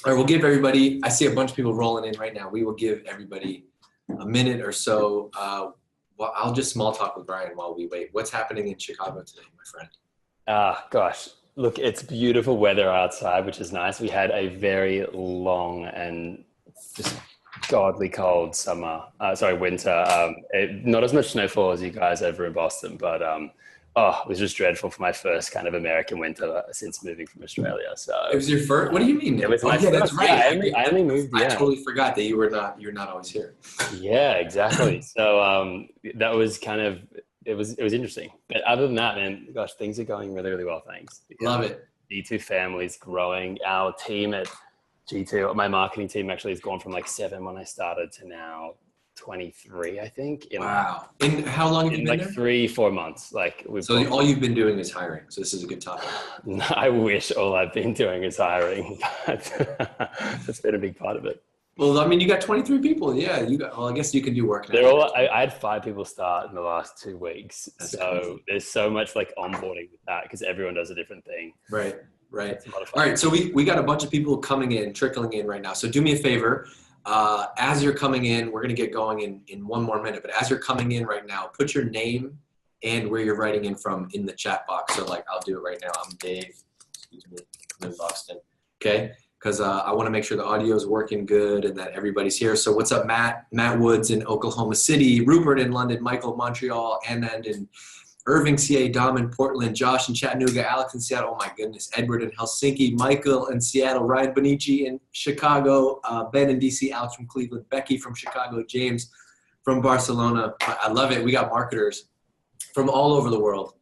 All right, we'll give everybody, I see a bunch of people rolling in right now. We will give everybody a minute or so. Well, I'll just small talk with Brian while we wait. What's happening in Chicago today, my friend? Gosh, look, it's beautiful weather outside, which is nice. We had a very long and just godly cold winter. Not as much snowfall as you guys over in Boston, but it was just dreadful for my first kind of American winter since moving from Australia. So It was your first? What do you mean? it was my yeah, first. that's right. Yeah, I only moved. I Yeah, totally forgot that you're not always here. yeah, exactly. So that was kind of it was interesting. But other than that, man, gosh, things are going really, really well. Thanks. Love it. G2 family's growing. Our team at G2, my marketing team actually has gone from like 7 when I started to now 23, I think. Wow. And how long have you been like there? 3-4 months. So all you've been doing is hiring. So this is a good topic. I wish all I've been doing is hiring, but that's been a big part of it. Well, I mean, you got 23 people. Yeah, well, I guess you can do work now. I had 5 people start in the last 2 weeks. That's crazy. There's so much like onboarding with that because everyone does a different thing. Right. It's a lot of All fun. right, so we got a bunch of people trickling in right now. So do me a favor. As you're coming in, we're going to get going in one more minute. But as you're coming in right now, put your name and where you're writing in from in the chat box. So like, I'll do it right now. I'm Dave. Excuse me. I'm in Boston. Okay. Because I want to make sure the audio is working good and that everybody's here. So what's up, Matt? Matt Woods in Oklahoma City, Rupert in London, Michael in Montreal, Anand in Irving, CA, Dom in Portland, Josh in Chattanooga, Alex in Seattle, oh my goodness, Edward in Helsinki, Michael in Seattle, Ryan Bonnici in Chicago, Ben in DC, Alex from Cleveland, Becky from Chicago, James from Barcelona. I love it. We got marketers from all over the world.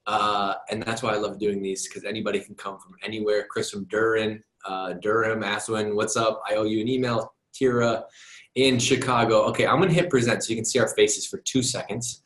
And that's why I love doing these because anybody can come from anywhere. Chris from Durham, Aswin, what's up? I owe you an email. Tira in Chicago. Okay, I'm gonna hit present so you can see our faces for 2 seconds.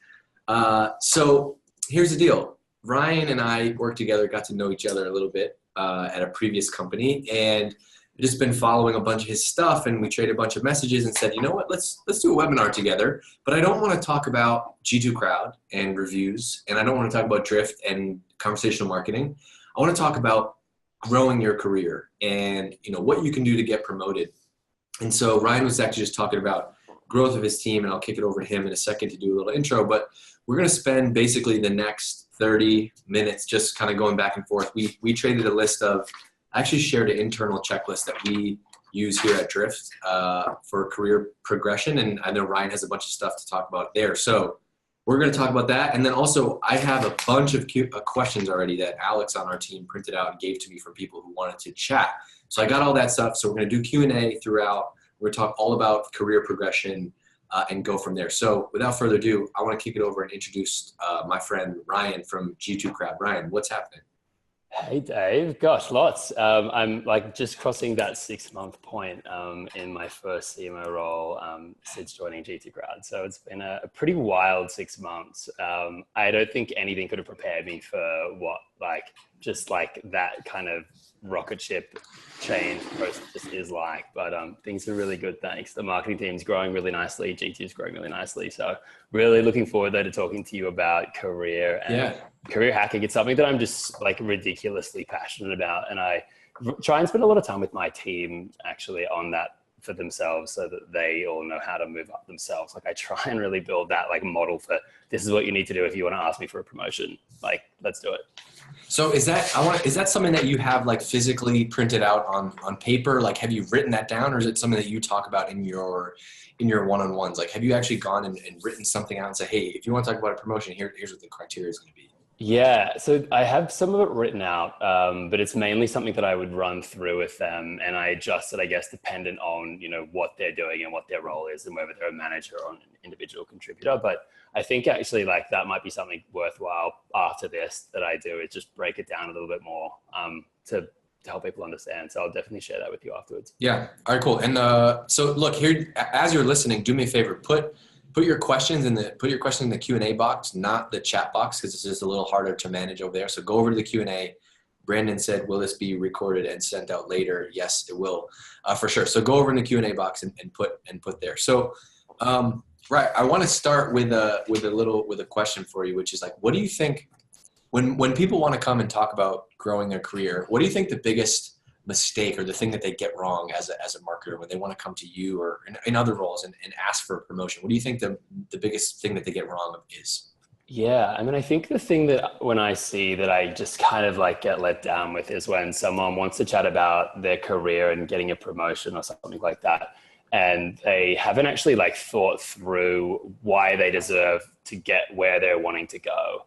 So here's the deal. Ryan and I worked together, got to know each other a little bit at a previous company, and just been following a bunch of his stuff, and we traded a bunch of messages and said, you know what, let's do a webinar together. But I don't want to talk about G2 Crowd and reviews, and I don't want to talk about Drift and conversational marketing. I want to talk about growing your career and what you can do to get promoted. And so Ryan was actually just talking about growth of his team, and I'll kick it over to him in a second to do a little intro, but we're going to spend basically the next 30 minutes just kind of going back and forth. We traded a list of, I actually shared an internal checklist that we use here at Drift for career progression, and I know Ryan has a bunch of stuff to talk about there. So we're going to talk about that, and then also I have a bunch of questions already that Alex on our team printed out and gave to me from people who wanted to chat. So I got all that stuff, so we're going to do Q&A throughout. We're going to talk all about career progression and go from there. So without further ado, I want to kick it over and introduce my friend Ryan from G2 Crowd. Ryan, what's happening? Hey Dave, gosh, lots. I'm like just crossing that 6-month point in my first CMO role since joining G2 Crowd. So it's been a pretty wild 6 months. I don't think anything could have prepared me for what just that kind of rocket ship change process just is like, but things are really good, thanks. The marketing team's growing really nicely, G2 is growing really nicely, so really looking forward though to talking to you about career and career hacking. It's something that I'm just ridiculously passionate about, and I try and spend a lot of time with my team actually on that for themselves so that they all know how to move up themselves. I try and really build that model for this is what you need to do if you want to ask me for a promotion. Let's do it. So is that something that you have physically printed out on paper? Have you written that down, or is it something that you talk about in your one-on-ones? Have you actually gone and written something out and say, hey, if you want to talk about a promotion, here's what the criteria is going to be? Yeah, so I have some of it written out, but it's mainly something that I would run through with them, and I adjust it, I guess, dependent on what they're doing and what their role is and whether they're a manager or an individual contributor. But I think actually that might be something worthwhile after this that I do, is just break it down a little bit more to help people understand. So I'll definitely share that with you afterwards. Yeah. All right, cool. And so look here, as you're listening, do me a favor, put your questions in the Q&A box, not the chat box, because it's just a little harder to manage over there. So go over to the Q&A. Brandon said, will this be recorded and sent out later? Yes, it will, for sure. So go over in the Q&A box and put there. So, right, I want to start with a question for you, which is what do you think when people want to come and talk about growing their career? What do you think the biggest mistake or the thing that they get wrong as a marketer when they want to come to you or in other roles and ask for a promotion? What do you think the biggest thing that they get wrong is? Yeah, I mean, I think the thing that when I see that I just kind of like get let down with is when someone wants to chat about their career and getting a promotion or something like that, and they haven't actually like thought through why they deserve to get where they're wanting to go.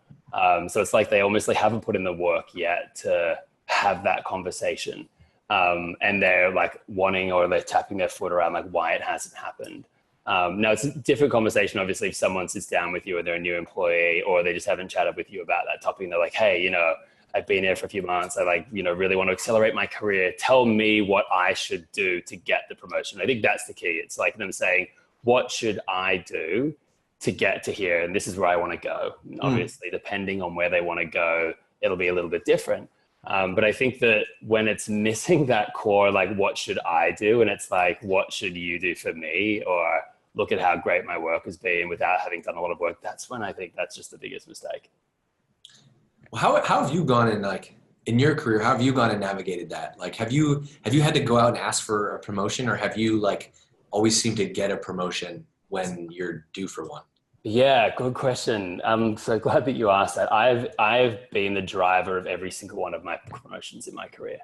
So it's like they almost like haven't put in the work yet to have that conversation, and they're like wanting or they're tapping their foot around like why it hasn't happened. Now it's a different conversation, obviously, if someone sits down with you and they're a new employee or they just haven't chatted with you about that topic and they're like, hey, you know, I've been here for a few months. I like, you know, really want to accelerate my career. Tell me what I should do to get the promotion. I think that's the key. It's like them saying, what should I do to get to here? And this is where I want to go. And obviously, depending on where they want to go, it'll be a little bit different. But I think that when it's missing that core, like, what should I do? And it's like, what should you do for me? Or look at how great my work has been without having done a lot of work. That's when I think that's just the biggest mistake. Well, how have you gone and like in your career, how have you gone and navigated that? Like, have you had to go out and ask for a promotion, or have you like always seemed to get a promotion when you're due for one? Yeah, good question. I'm so glad that you asked that. I've been the driver of every single one of my promotions in my career.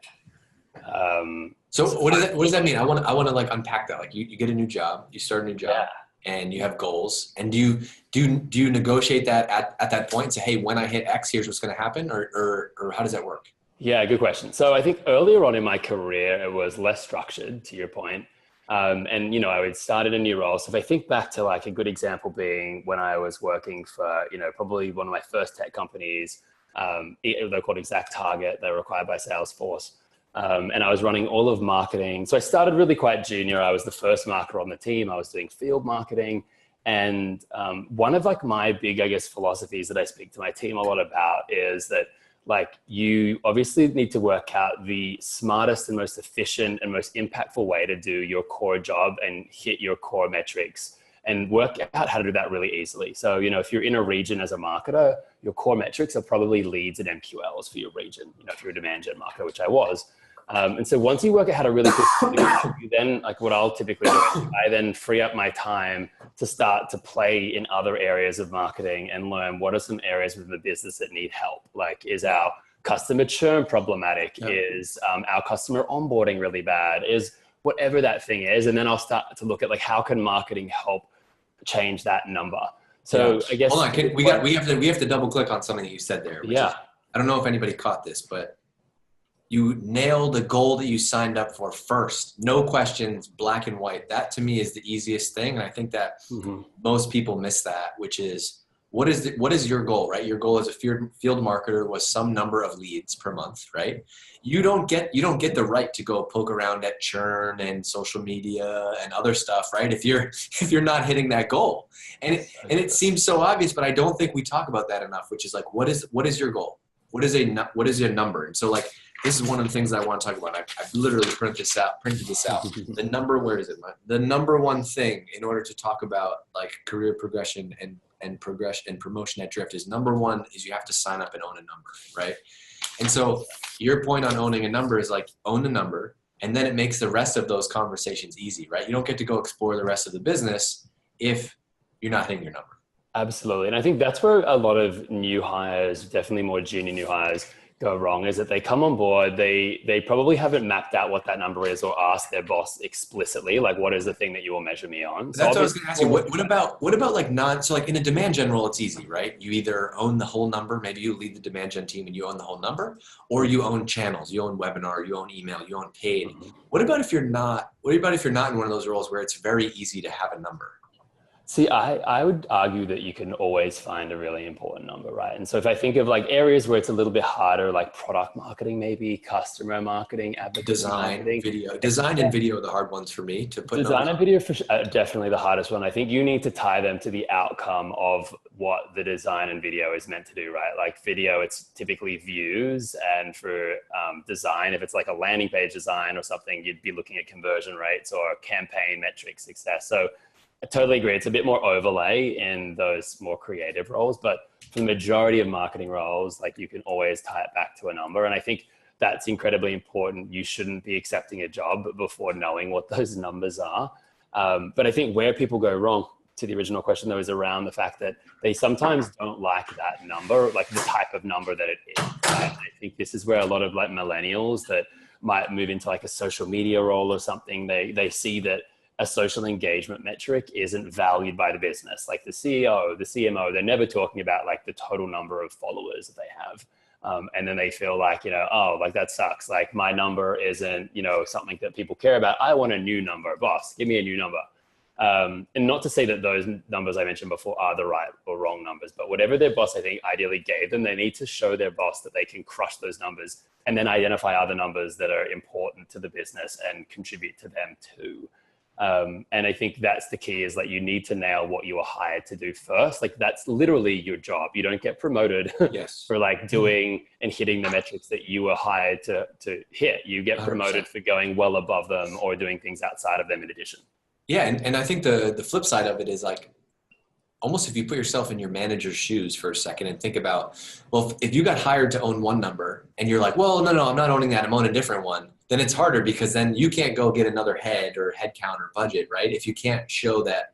So what does that mean? I want to like unpack that. Like you get a new job, you start a new job, and you have goals. And do you negotiate that at that point and say, hey, when I hit X, here's what's going to happen, or how does that work? Yeah, good question. So I think earlier on in my career, it was less structured, to your point. And, you know, I would start in a new role. So if I think back to like a good example being when I was working for, you know, probably one of my first tech companies, they're called Exact Target. They're required by Salesforce. And I was running all of marketing. So I started really quite junior. I was the first marketer on the team. I was doing field marketing. And one of like my big, I guess, philosophies that I speak to my team a lot about is that like you obviously need to work out the smartest and most efficient and most impactful way to do your core job and hit your core metrics and work out how to do that really easily. So, you know, if you're in a region as a marketer, your core metrics are probably leads and MQLs for your region. You know, if you're a demand gen marketer, which I was. And so once you work out how to really put you then like what I'll typically do, I then free up my time to start to play in other areas of marketing and learn what are some areas within the business that need help. Like, is our customer churn problematic? Is our customer onboarding really bad? Is whatever that thing is. And then I'll start to look at like, how can marketing help change that number? So I guess hold on, we have to double click on something that you said there. Which is, I don't know if anybody caught this, but you nailed the goal that you signed up for first. No questions, black and white. That to me is the easiest thing. And I think that most people miss that, which is what is your goal, right? Your goal as a field marketer was some number of leads per month, right? You don't get the right to go poke around at churn and social media and other stuff, right? If you're not hitting that goal. And it seems so obvious, but I don't think we talk about that enough, which is like, what is your goal? What is your number? And so like, this is one of the things I want to talk about. I've literally printed this out. The number, where is it? The number one thing in order to talk about like career progression and progression and promotion at Drift is number one is you have to sign up and own a number, right? And so your point on owning a number is like own the number, and then it makes the rest of those conversations easy, right? You don't get to go explore the rest of the business if you're not hitting your number. Absolutely. And I think that's where a lot of new hires, definitely more junior new hires, go wrong, is that they come on board, they probably haven't mapped out what that number is or asked their boss explicitly, like, what is the thing that you will measure me on? So that's what I was going to ask you. What about like so like in a demand gen role, it's easy, right? You either own the whole number, maybe you lead the demand gen team and you own the whole number, or you own channels, you own webinar, you own email, you own paid. What about if you're not in one of those roles where it's very easy to have a number? See, I would argue that you can always find a really important number, right? And so if I think of like areas where it's a little bit harder, like product marketing, maybe customer marketing, advertising, design and video are the hard ones for me to put. Design and video for definitely the hardest one. I think you need to tie them to the outcome of what the design and video is meant to do, right? Like video, it's typically views, and for design, if it's like a landing page design or something, you'd be looking at conversion rates or campaign metrics, success. So I totally agree. It's a bit more overlay in those more creative roles, but for the majority of marketing roles, like you can always tie it back to a number. And I think that's incredibly important. You shouldn't be accepting a job before knowing what those numbers are. But I think where people go wrong, to the original question though, is around the fact that they sometimes don't like that number, like the type of number that it is. Right? I think this is where a lot of like millennials that might move into like a social media role or something, they see that a social engagement metric isn't valued by the business. Like the CEO, the CMO, they're never talking about like the total number of followers that they have. And then they feel like, oh, like that sucks. Like my number isn't, something that people care about. I want a new number. Boss, give me a new number. And not to say that those numbers I mentioned before are the right or wrong numbers, but whatever their boss, I think, ideally gave them, they need to show their boss that they can crush those numbers and then identify other numbers that are important to the business and contribute to them too. And I think that's the key, is like you need to nail what you were hired to do first. Like that's literally your job. You don't get promoted for like doing and hitting the metrics that you were hired to hit. You get promoted 100%. For going well above them or doing things outside of them in addition. Yeah. And I think the flip side of it is like, almost if you put yourself in your manager's shoes for a second and think about, well, if you got hired to own one number and you're like, well, no, I'm not owning that, I'm owning a different one, then it's harder because then you can't go get another head or head count or budget, right? If you can't show that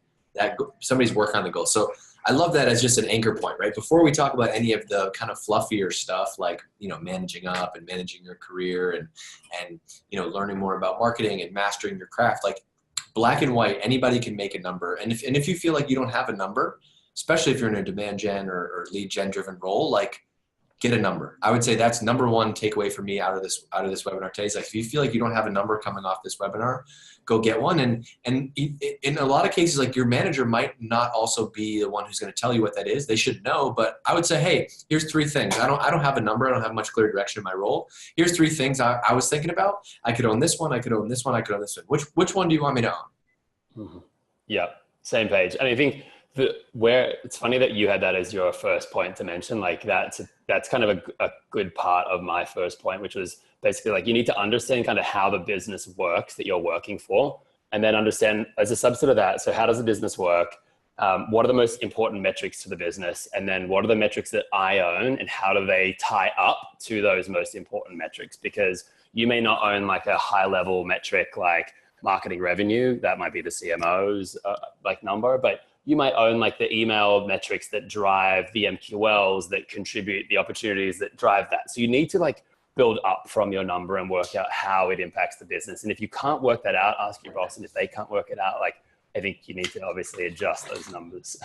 somebody's working on the goal. So I love that as just an anchor point, right? Before we talk about any of the kind of fluffier stuff like, managing up and managing your career and learning more about marketing and mastering your craft, like, black and white, anybody can make a number. And if you feel like you don't have a number, especially if you're in a demand gen or lead gen driven role, like get a number. I would say that's number one takeaway for me out of this webinar today. Is like, if you feel like you don't have a number coming off this webinar, go get one. And in a lot of cases, like your manager might not also be the one who's going to tell you what that is. They should know, but I would say, hey, here's 3 things. I don't have a number. I don't have much clear direction in my role. Here's 3 things I was thinking about. I could own this one. I could own this one. I could own this one. Which one do you want me to own? Mm-hmm. Yeah, same page. And I think where it's funny that you had that as your first point to mention, like that's kind of a good part of my first point, which was basically like you need to understand kind of how the business works that you're working for, and then understand as a subset of that, so how does the business work? What are the most important metrics to the business? And then what are the metrics that I own and how do they tie up to those most important metrics? Because you may not own like a high level metric like marketing revenue, that might be the CMO's like number, but you might own like the email metrics that drive the MQLs that contribute the opportunities that drive that. So you need to like build up from your number and work out how it impacts the business. And if you can't work that out, ask your boss. And if they can't work it out, like I think you need to obviously adjust those numbers.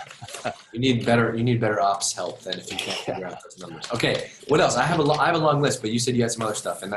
You need better ops help than if you can't figure out those numbers. Okay, what else? I have a long list, but you said you had some other stuff, and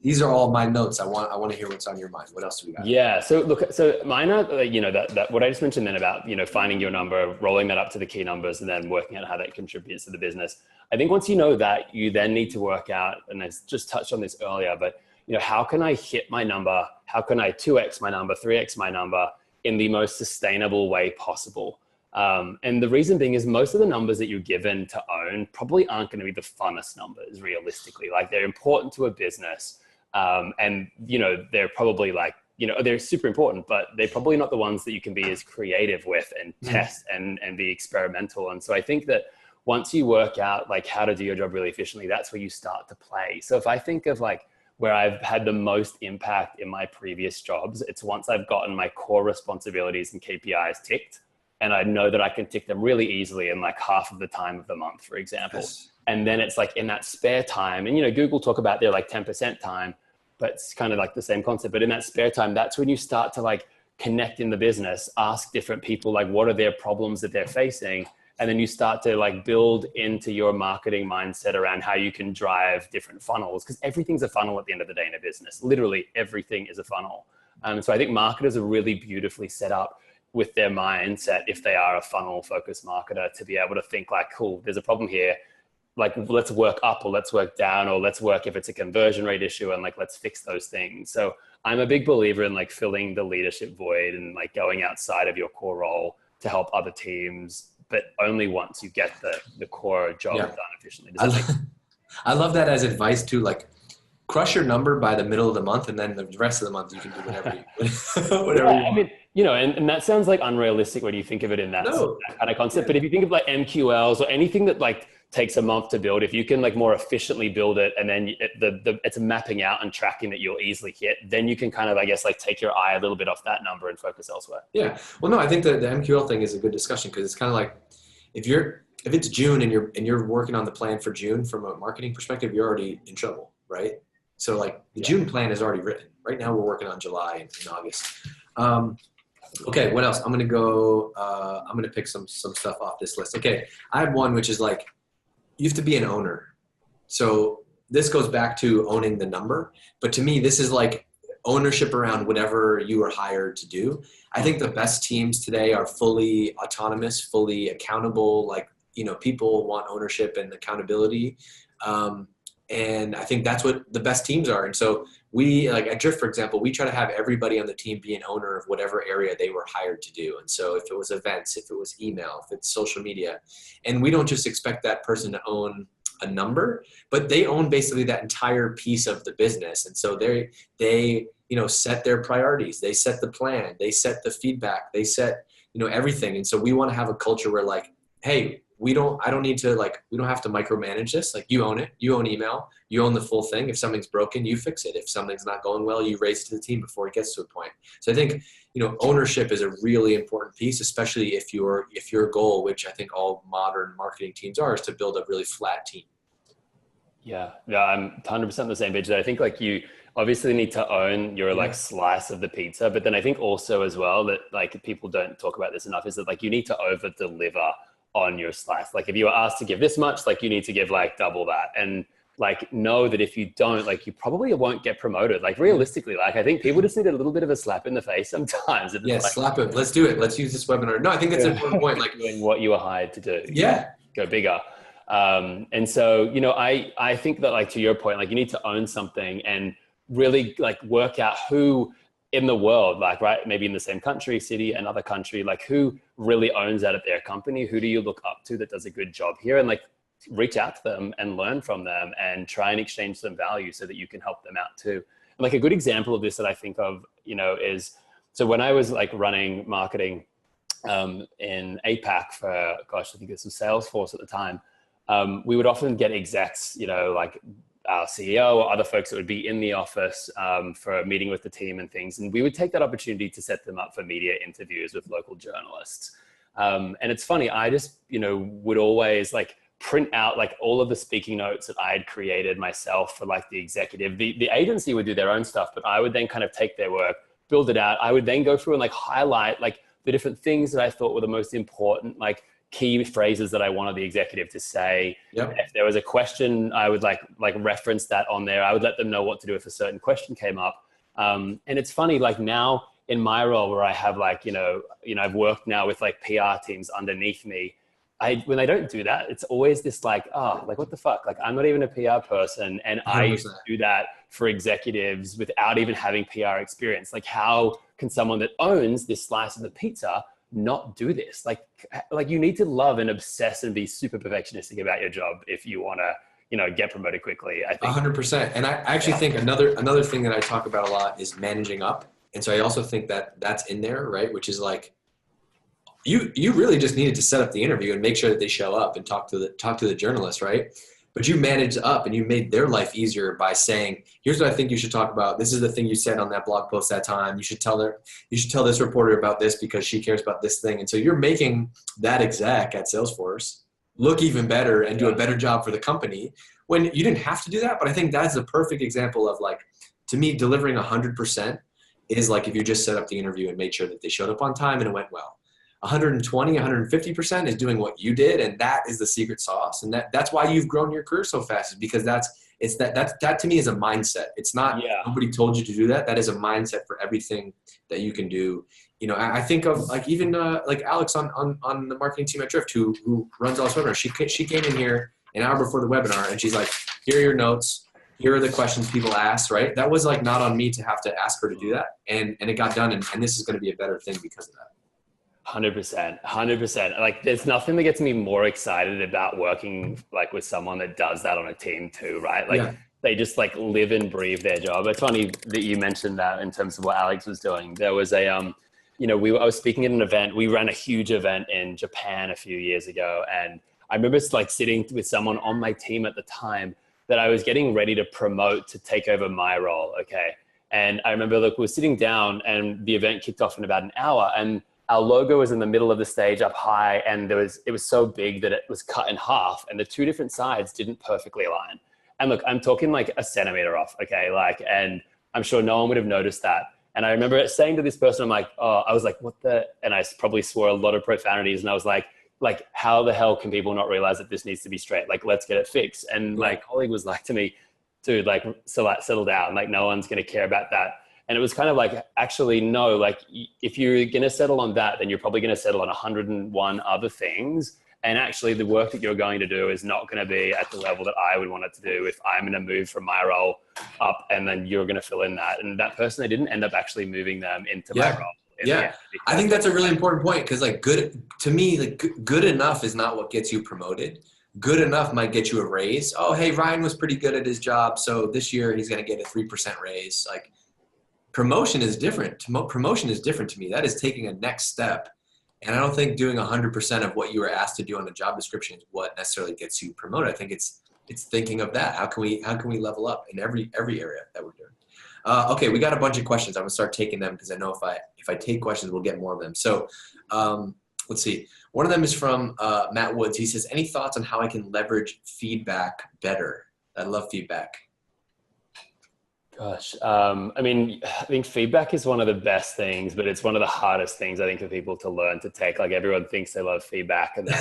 these are all my notes. I want to hear what's on your mind. What else do we got? Yeah. So look, so mine are, that what I just mentioned then about, finding your number, rolling that up to the key numbers and then working out how that contributes to the business. I think once you know that, you then need to work out, and I just touched on this earlier, but how can I hit my number? How can I 2x my number, 3x my number in the most sustainable way possible? And the reason being is most of the numbers that you're given to own probably aren't going to be the funnest numbers realistically. Like they're important to a business. And, they're probably like, they're super important, but they're probably not the ones that you can be as creative with and test and be experimental. And so I think that once you work out like how to do your job really efficiently, that's where you start to play. So if I think of like where I've had the most impact in my previous jobs, it's once I've gotten my core responsibilities and KPIs ticked, and I know that I can tick them really easily in like half of the time of the month, for example. Yes. And then it's like in that spare time, and Google talk about their like 10% time, but it's kind of like the same concept. But in that spare time, that's when you start to like connect in the business, ask different people, like what are their problems that they're facing? And then you start to like build into your marketing mindset around how you can drive different funnels, because everything's a funnel at the end of the day in a business. Literally everything is a funnel. So I think marketers are really beautifully set up with their mindset, if they are a funnel focused marketer, to be able to think like, cool, there's a problem here. Like, let's work up or let's work down, or let's work if it's a conversion rate issue and like, let's fix those things. So I'm a big believer in like filling the leadership void and like going outside of your core role to help other teams, but only once you get the core job done efficiently. I love that as advice too, like crush your number by the middle of the month, and then the rest of the month you can do whatever you want. I mean, and that sounds like unrealistic when you think of it in that kind of concept. But if you think of like MQLs or anything that like takes a month to build. If you can like more efficiently build it, and then it's mapping out and tracking that you'll easily hit, then you can kind of, I guess, like take your eye a little bit off that number and focus elsewhere. Yeah. Well, no, I think the MQL thing is a good discussion, because it's kind of like if it's June and you're working on the plan for June from a marketing perspective, you're already in trouble, right? So like the June plan is already written. Right now we're working on July and August. Okay, what else? I'm gonna pick some stuff off this list. Okay, I have one which is like, you have to be an owner. So this goes back to owning the number, but to me this is like ownership around whatever you are hired to do. I think the best teams today are fully autonomous, fully accountable. Like, people want ownership and accountability. And I think that's what the best teams are. And so we, like at Drift, for example, we try to have everybody on the team be an owner of whatever area they were hired to do. And so if it was events, if it was email, if it's social media, and we don't just expect that person to own a number, but they own basically that entire piece of the business. And so they set their priorities, they set the plan, they set the feedback, they set, everything. And so we want to have a culture where like, hey, we don't have to micromanage this. Like, you own it, you own email, you own the full thing. If something's broken, you fix it. If something's not going well, you raise it to the team before it gets to a point. So I think, ownership is a really important piece, especially if your goal, which I think all modern marketing teams are, is to build a really flat team. Yeah, I'm 100% the same page. I think like you obviously need to own your like slice of the pizza, but then I think also as well that like people don't talk about this enough is that like you need to over deliver on your slice. Like if you are asked to give this much, like you need to give like double that. And like know that if you don't, like you probably won't get promoted. Like realistically, like I think people just need a little bit of a slap in the face sometimes. Yes, like, slap it. Let's do it. Let's use this webinar. No, I think that's an important point. Like doing what you were hired to do. Yeah. Go bigger. And so, I think that like to your point, like you need to own something and really like work out who in the world, like, right, maybe in the same country, city, another country, like who really owns that at their company? Who do you look up to that does a good job here? And like reach out to them and learn from them and try and exchange some value so that you can help them out too. And like a good example of this that I think of, is, so when I was like running marketing in APAC for, I think this was Salesforce at the time, we would often get execs, like our CEO or other folks that would be in the office for a meeting with the team and things. And we would take that opportunity to set them up for media interviews with local journalists. And it's funny, I just, would always like print out like all of the speaking notes that I had created myself for like the executive. The agency would do their own stuff, but I would then kind of take their work, build it out. I would then go through and like highlight like the different things that I thought were the most important, like key phrases that I wanted the executive to say. Yep. If there was a question, I would like reference that on there. I would let them know what to do if a certain question came up. And it's funny, like now in my role where I have like, I've worked now with like PR teams underneath me. When I don't do that, it's always this like, like what the fuck? Like I'm not even a PR person. And 100%. I used to do that for executives without even having PR experience. Like how can someone that owns this slice of the pizza not do this? Like you need to love and obsess and be super perfectionistic about your job if you want to, get promoted quickly. I think 100%. And I actually think another thing that I talk about a lot is managing up. And so I also think that that's in there, right? Which is like, you really just needed to set up the interview and make sure that they show up and talk to the journalist, right? But you managed up and you made their life easier by saying, here's what I think you should talk about. This is the thing you said on that blog post that time. You should tell this reporter about this because she cares about this thing. And so you're making that exec at Salesforce look even better and do a better job for the company when you didn't have to do that. But I think that's a perfect example of like, to me, delivering 100% is like if you just set up the interview and made sure that they showed up on time and it went well. 120, 150% is doing what you did, and that is the secret sauce. And that's why you've grown your career so fast, is because that to me is a mindset. It's not nobody told you to do that. That is a mindset for everything that you can do. I think of like even like Alex on the marketing team at Drift who runs all this webinar. She came in here an hour before the webinar and she's like, here are your notes. Here are the questions people asked, right? That was like not on me to have to ask her to do that. And it got done. And this is going to be a better thing because of that. 100%. Like there's nothing that gets me more excited about working like with someone that does that on a team too, right? Like they just like live and breathe their job. It's funny that you mentioned that in terms of what Alex was doing. There was a, I was speaking at an event. We ran a huge event in Japan a few years ago, and I remember like sitting with someone on my team at the time that I was getting ready to promote to take over my role. Okay. And I remember, look, we were sitting down and the event kicked off in about an hour, and our logo was in the middle of the stage up high, and it was so big that it was cut in half, and the two different sides didn't perfectly align. And look, I'm talking like a centimeter off. Okay. Like, and I'm sure no one would have noticed that. And I remember saying to this person, I'm like, oh, I was like, what the, and I probably swore a lot of profanities, and I was like, how the hell can people not realize that this needs to be straight? Like, let's get it fixed. And my colleague was like to me, dude, like, settle down. Like, no one's going to care about that. And it was kind of like, actually, no, like, if you're going to settle on that, then you're probably going to settle on 101 other things. And actually the work that you're going to do is not going to be at the level that I would want it to do if I'm going to move from my role up, and then you're going to fill in that. And that person, I didn't end up actually moving them into my role. Yeah. I think that's a really important point, because like to me, like good enough is not what gets you promoted. Good enough might get you a raise. Oh, hey, Ryan was pretty good at his job, so this year he's going to get a 3% raise. Like, promotion is different. Promotion is different to me. That is taking a next step. And I don't think doing 100% of what you were asked to do on the job description is what necessarily gets you promoted. I think it's thinking of that. How can we level up in every area that we're doing? Okay, we got a bunch of questions. I'm gonna start taking them, because I know if I take questions, we'll get more of them. So let's see. One of them is from Matt Woods. He says, any thoughts on how I can leverage feedback better? I love feedback. Gosh, I mean, I think feedback is one of the best things, but it's one of the hardest things, I think, for people to learn to take. Like, everyone thinks they love feedback, and then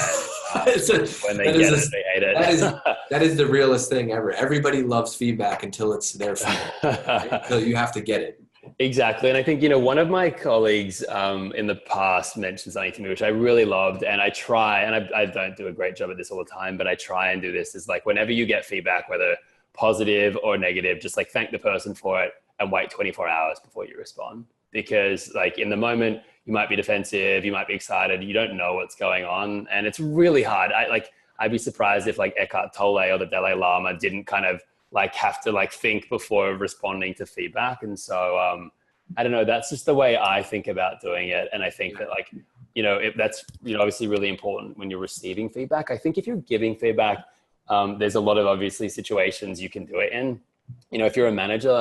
when they get it, they hate it. That is the realest thing ever. Everybody loves feedback until it's their feedback. Right? So you have to get it. Exactly. And I think, one of my colleagues in the past mentioned something to me, which I really loved, and I try, and I don't do a great job at this all the time, but I try and do this, is like, whenever you get feedback, whether positive or negative, just like thank the person for it and wait 24 hours before you respond. Because like in the moment, you might be defensive, you might be excited, you don't know what's going on. And it's really hard. I'd be surprised if like Eckhart Tolle or the Dalai Lama didn't kind of like have to like think before responding to feedback. And so I don't know, that's just the way I think about doing it. And I think that like, if that's, obviously really important when you're receiving feedback. I think if you're giving feedback, there's a lot of obviously situations you can do it in. If you're a manager,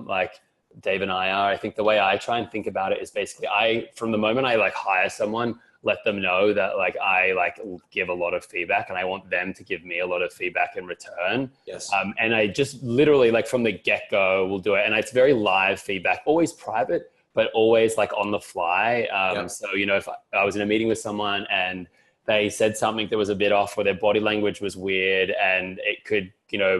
like Dave and I are, I think the way I try and think about it is basically from the moment I like hire someone, let them know that like I like give a lot of feedback, and I want them to give me a lot of feedback in return. Yes. And I just literally like from the get-go will do it. And it's very live feedback, always private, but always like on the fly. So, if I was in a meeting with someone and they said something that was a bit off, or their body language was weird, and it could,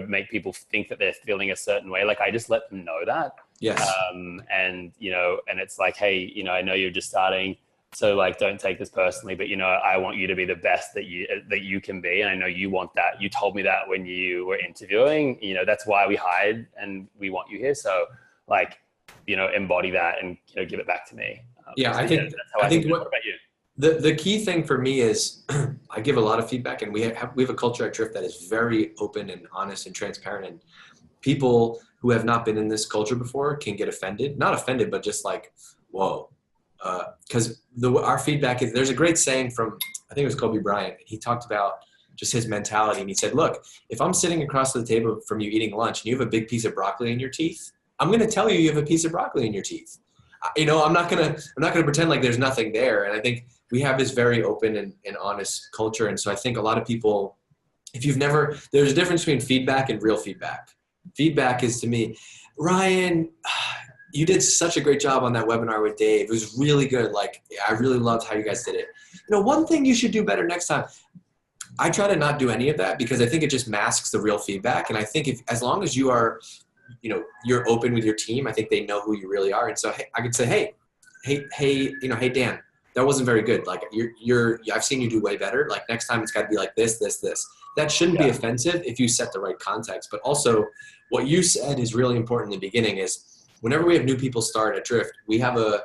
make people think that they're feeling a certain way, like I just let them know that. Yes. And it's like, hey, I know you're just starting, so like, don't take this personally, but I want you to be the best that you can be. And I know you want that. You told me that when you were interviewing, that's why we hired, and we want you here. So like, embody that and, give it back to me. I think what about you? The key thing for me is I give a lot of feedback, and we have a culture at Drift that is very open and honest and transparent, and people who have not been in this culture before can get offended. Not offended, but just like, whoa. Because our feedback is, there's a great saying from, I think it was Kobe Bryant. He talked about just his mentality, and he said, look, if I'm sitting across the table from you eating lunch and you have a big piece of broccoli in your teeth, I'm going to tell you have a piece of broccoli in your teeth. I'm not gonna pretend like there's nothing there. And I think we have this very open and honest culture. And so I think a lot of people, there's a difference between feedback and real feedback. Feedback is, to me, Ryan, you did such a great job on that webinar with Dave. It was really good. Like, I really loved how you guys did it. One thing you should do better next time. I try to not do any of that, because I think it just masks the real feedback. And I think as long as you are, you're open with your team, I think they know who you really are. And so I could say, hey, Dan, that wasn't very good. Like I've seen you do way better. Like next time it's got to be like this. That shouldn't be offensive if you set the right context. But also what you said is really important in the beginning is whenever we have new people start at Drift, we have a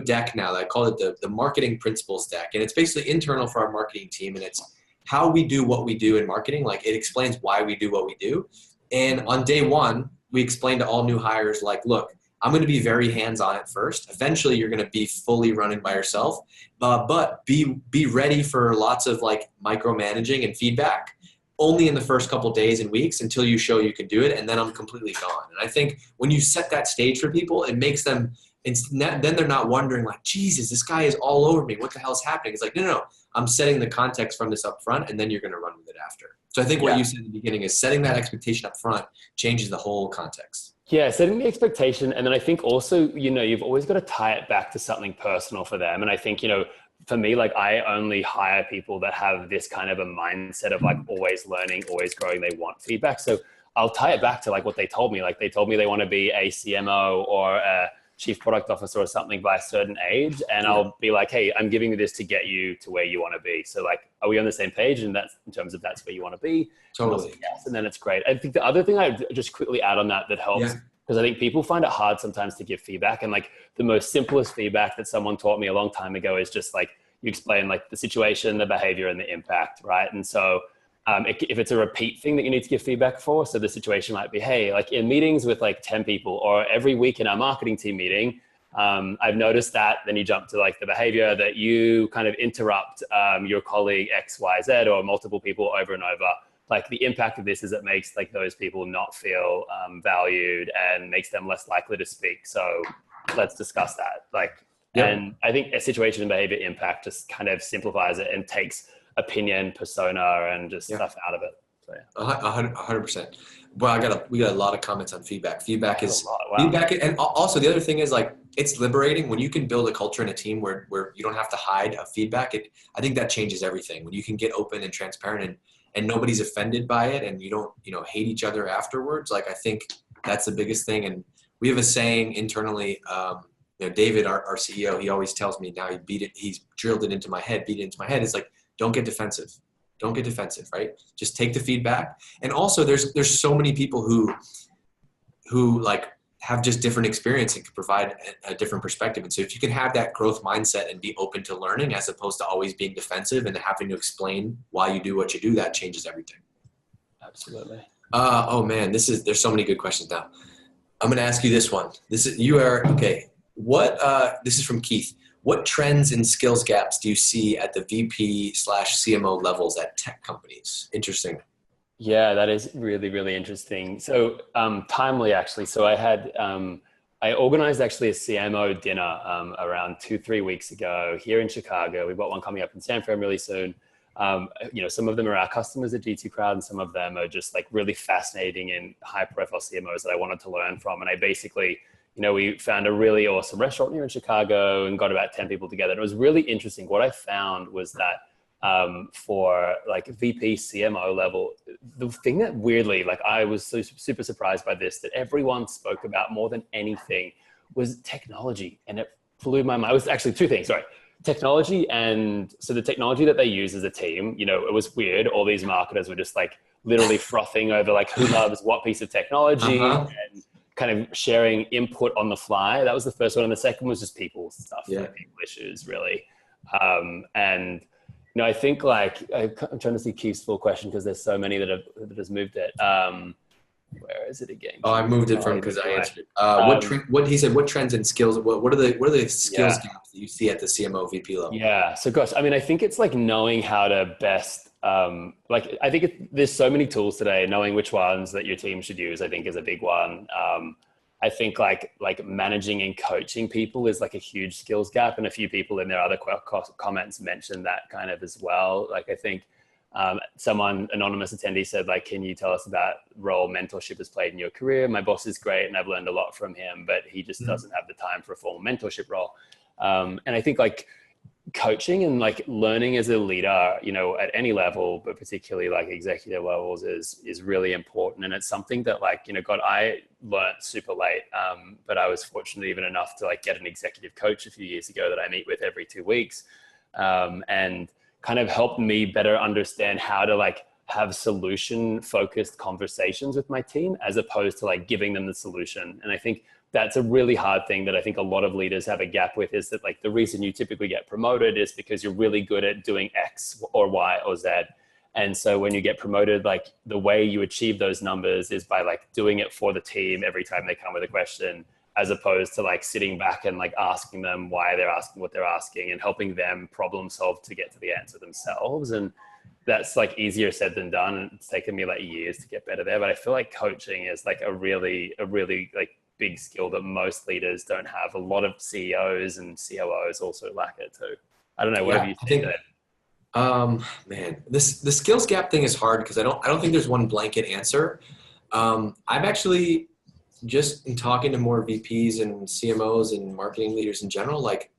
deck now that I call it the marketing principles deck. And it's basically internal for our marketing team. And it's how we do what we do in marketing. Like it explains why we do what we do. And on day one, we explain to all new hires, like, look, I'm going to be very hands-on at first. Eventually, you're going to be fully running by yourself, but be ready for lots of like micromanaging and feedback only in the first couple days and weeks until you show you can do it, and then I'm completely gone. And I think when you set that stage for people, it makes them, then they're not wondering like, Jesus, this guy is all over me. What the hell is happening? It's like, no, I'm setting the context from this up front, and then you're going to run with it after. So I think what you said in the beginning is setting that expectation up front changes the whole context. Yeah, setting the expectation. And then I think also, you've always got to tie it back to something personal for them. And I think, for me, like I only hire people that have this kind of a mindset of like always learning, always growing. They want feedback. So I'll tie it back to like what they told me. Like they told me they want to be a CMO or a chief product officer or something by a certain age. And I'll be like, hey, I'm giving you this to get you to where you want to be. So like, are we on the same page? And that's in terms of that's where you want to be. Totally. Yes. And then it's great. I think the other thing I just quickly add on that helps, because I think people find it hard sometimes to give feedback. And like the most simplest feedback that someone taught me a long time ago is just like, you explain like the situation, the behavior, and the impact, right? And so if it's a repeat thing that you need to give feedback for, so the situation might be, hey, like in meetings with like 10 people or every week in our marketing team meeting, I've noticed that. Then you jump to like the behavior that you kind of interrupt your colleague X, Y, Z, or multiple people over and over. Like the impact of this is it makes like those people not feel valued and makes them less likely to speak. So let's discuss that. And I think a situation and behavior impact just kind of simplifies it and takes opinion, persona, and just stuff out of it. So, 100%. Well, we got a lot of comments on feedback. Feedback is feedback, and also the other thing is like it's liberating when you can build a culture in a team where you don't have to hide a feedback. I think that changes everything when you can get open and transparent and nobody's offended by it, and you don't hate each other afterwards. Like I think that's the biggest thing. And we have a saying internally. David, our CEO, he always tells me now he's drilled it into my head, beat it into my head. It's like, don't get defensive. Don't get defensive, right? Just take the feedback. And also there's so many people who like have just different experience and can provide a different perspective. And so if you can have that growth mindset and be open to learning as opposed to always being defensive and having to explain why you do what you do, that changes everything. Absolutely. Oh man, there's so many good questions now. I'm going to ask you this one. Okay. This is from Keith. What trends and skills gaps do you see at the VP/CMO levels at tech companies? Interesting. Yeah, that is really, really interesting. So timely, actually. So I organized actually a CMO dinner around 2-3 weeks ago here in Chicago. We've got one coming up in San Fran really soon. Some of them are our customers at G2 Crowd, and some of them are just like really fascinating and high profile CMOs that I wanted to learn from. And I basically, we found a really awesome restaurant here in Chicago and got about 10 people together. And it was really interesting. What I found was that for like VP CMO level, the thing that weirdly, like I was so super surprised by this, that everyone spoke about more than anything was technology. And it blew my mind. It was actually two things, sorry. Technology, and so the technology that they use as a team, it was weird. All these marketers were just like literally frothing over like who loves what piece of technology and kind of sharing input on the fly. That was the first one. And the second was just people stuff, like people issues really. And I think like, I'm trying to see Keith's full question because there's so many that has moved it. Where is it again? Oh, I moved it from because I answered it. What he said, what trends and skills, what are the skills gaps that you see at the CMO VP level? Yeah. So gosh, I mean, I think it's like knowing how to best, I think there's so many tools today, knowing which ones that your team should use, I think is a big one. I think like managing and coaching people is like a huge skills gap. And a few people in their other comments mentioned that kind of as well. Like I think, someone anonymous attendee said like, can you tell us about role mentorship has played in your career? My boss is great and I've learned a lot from him, but he just doesn't have the time for a formal mentorship role. And I think like coaching and like learning as a leader, at any level, but particularly like executive levels is really important. And it's something that like, I learned super late, but I was fortunate even enough to like get an executive coach a few years ago that I meet with every 2 weeks. And kind of helped me better understand how to like have solution focused conversations with my team as opposed to like giving them the solution. And I think that's a really hard thing that I think a lot of leaders have a gap with, is that like the reason you typically get promoted is because you're really good at doing X or Y or Z. And so when you get promoted, like the way you achieve those numbers is by like doing it for the team every time they come with a question, as opposed to like sitting back and like asking them why they're asking what they're asking and helping them problem solve to get to the answer themselves. And that's like easier said than done. And it's taken me like years to get better there. But I feel like coaching is like a really like big skill that most leaders don't have. A lot of CEOs and COOs also lack it too. I don't know. What have you seen there? Man, the skills gap thing is hard because I don't think there's one blanket answer. I've actually, just in talking to more VPs and CMOs and marketing leaders in general, like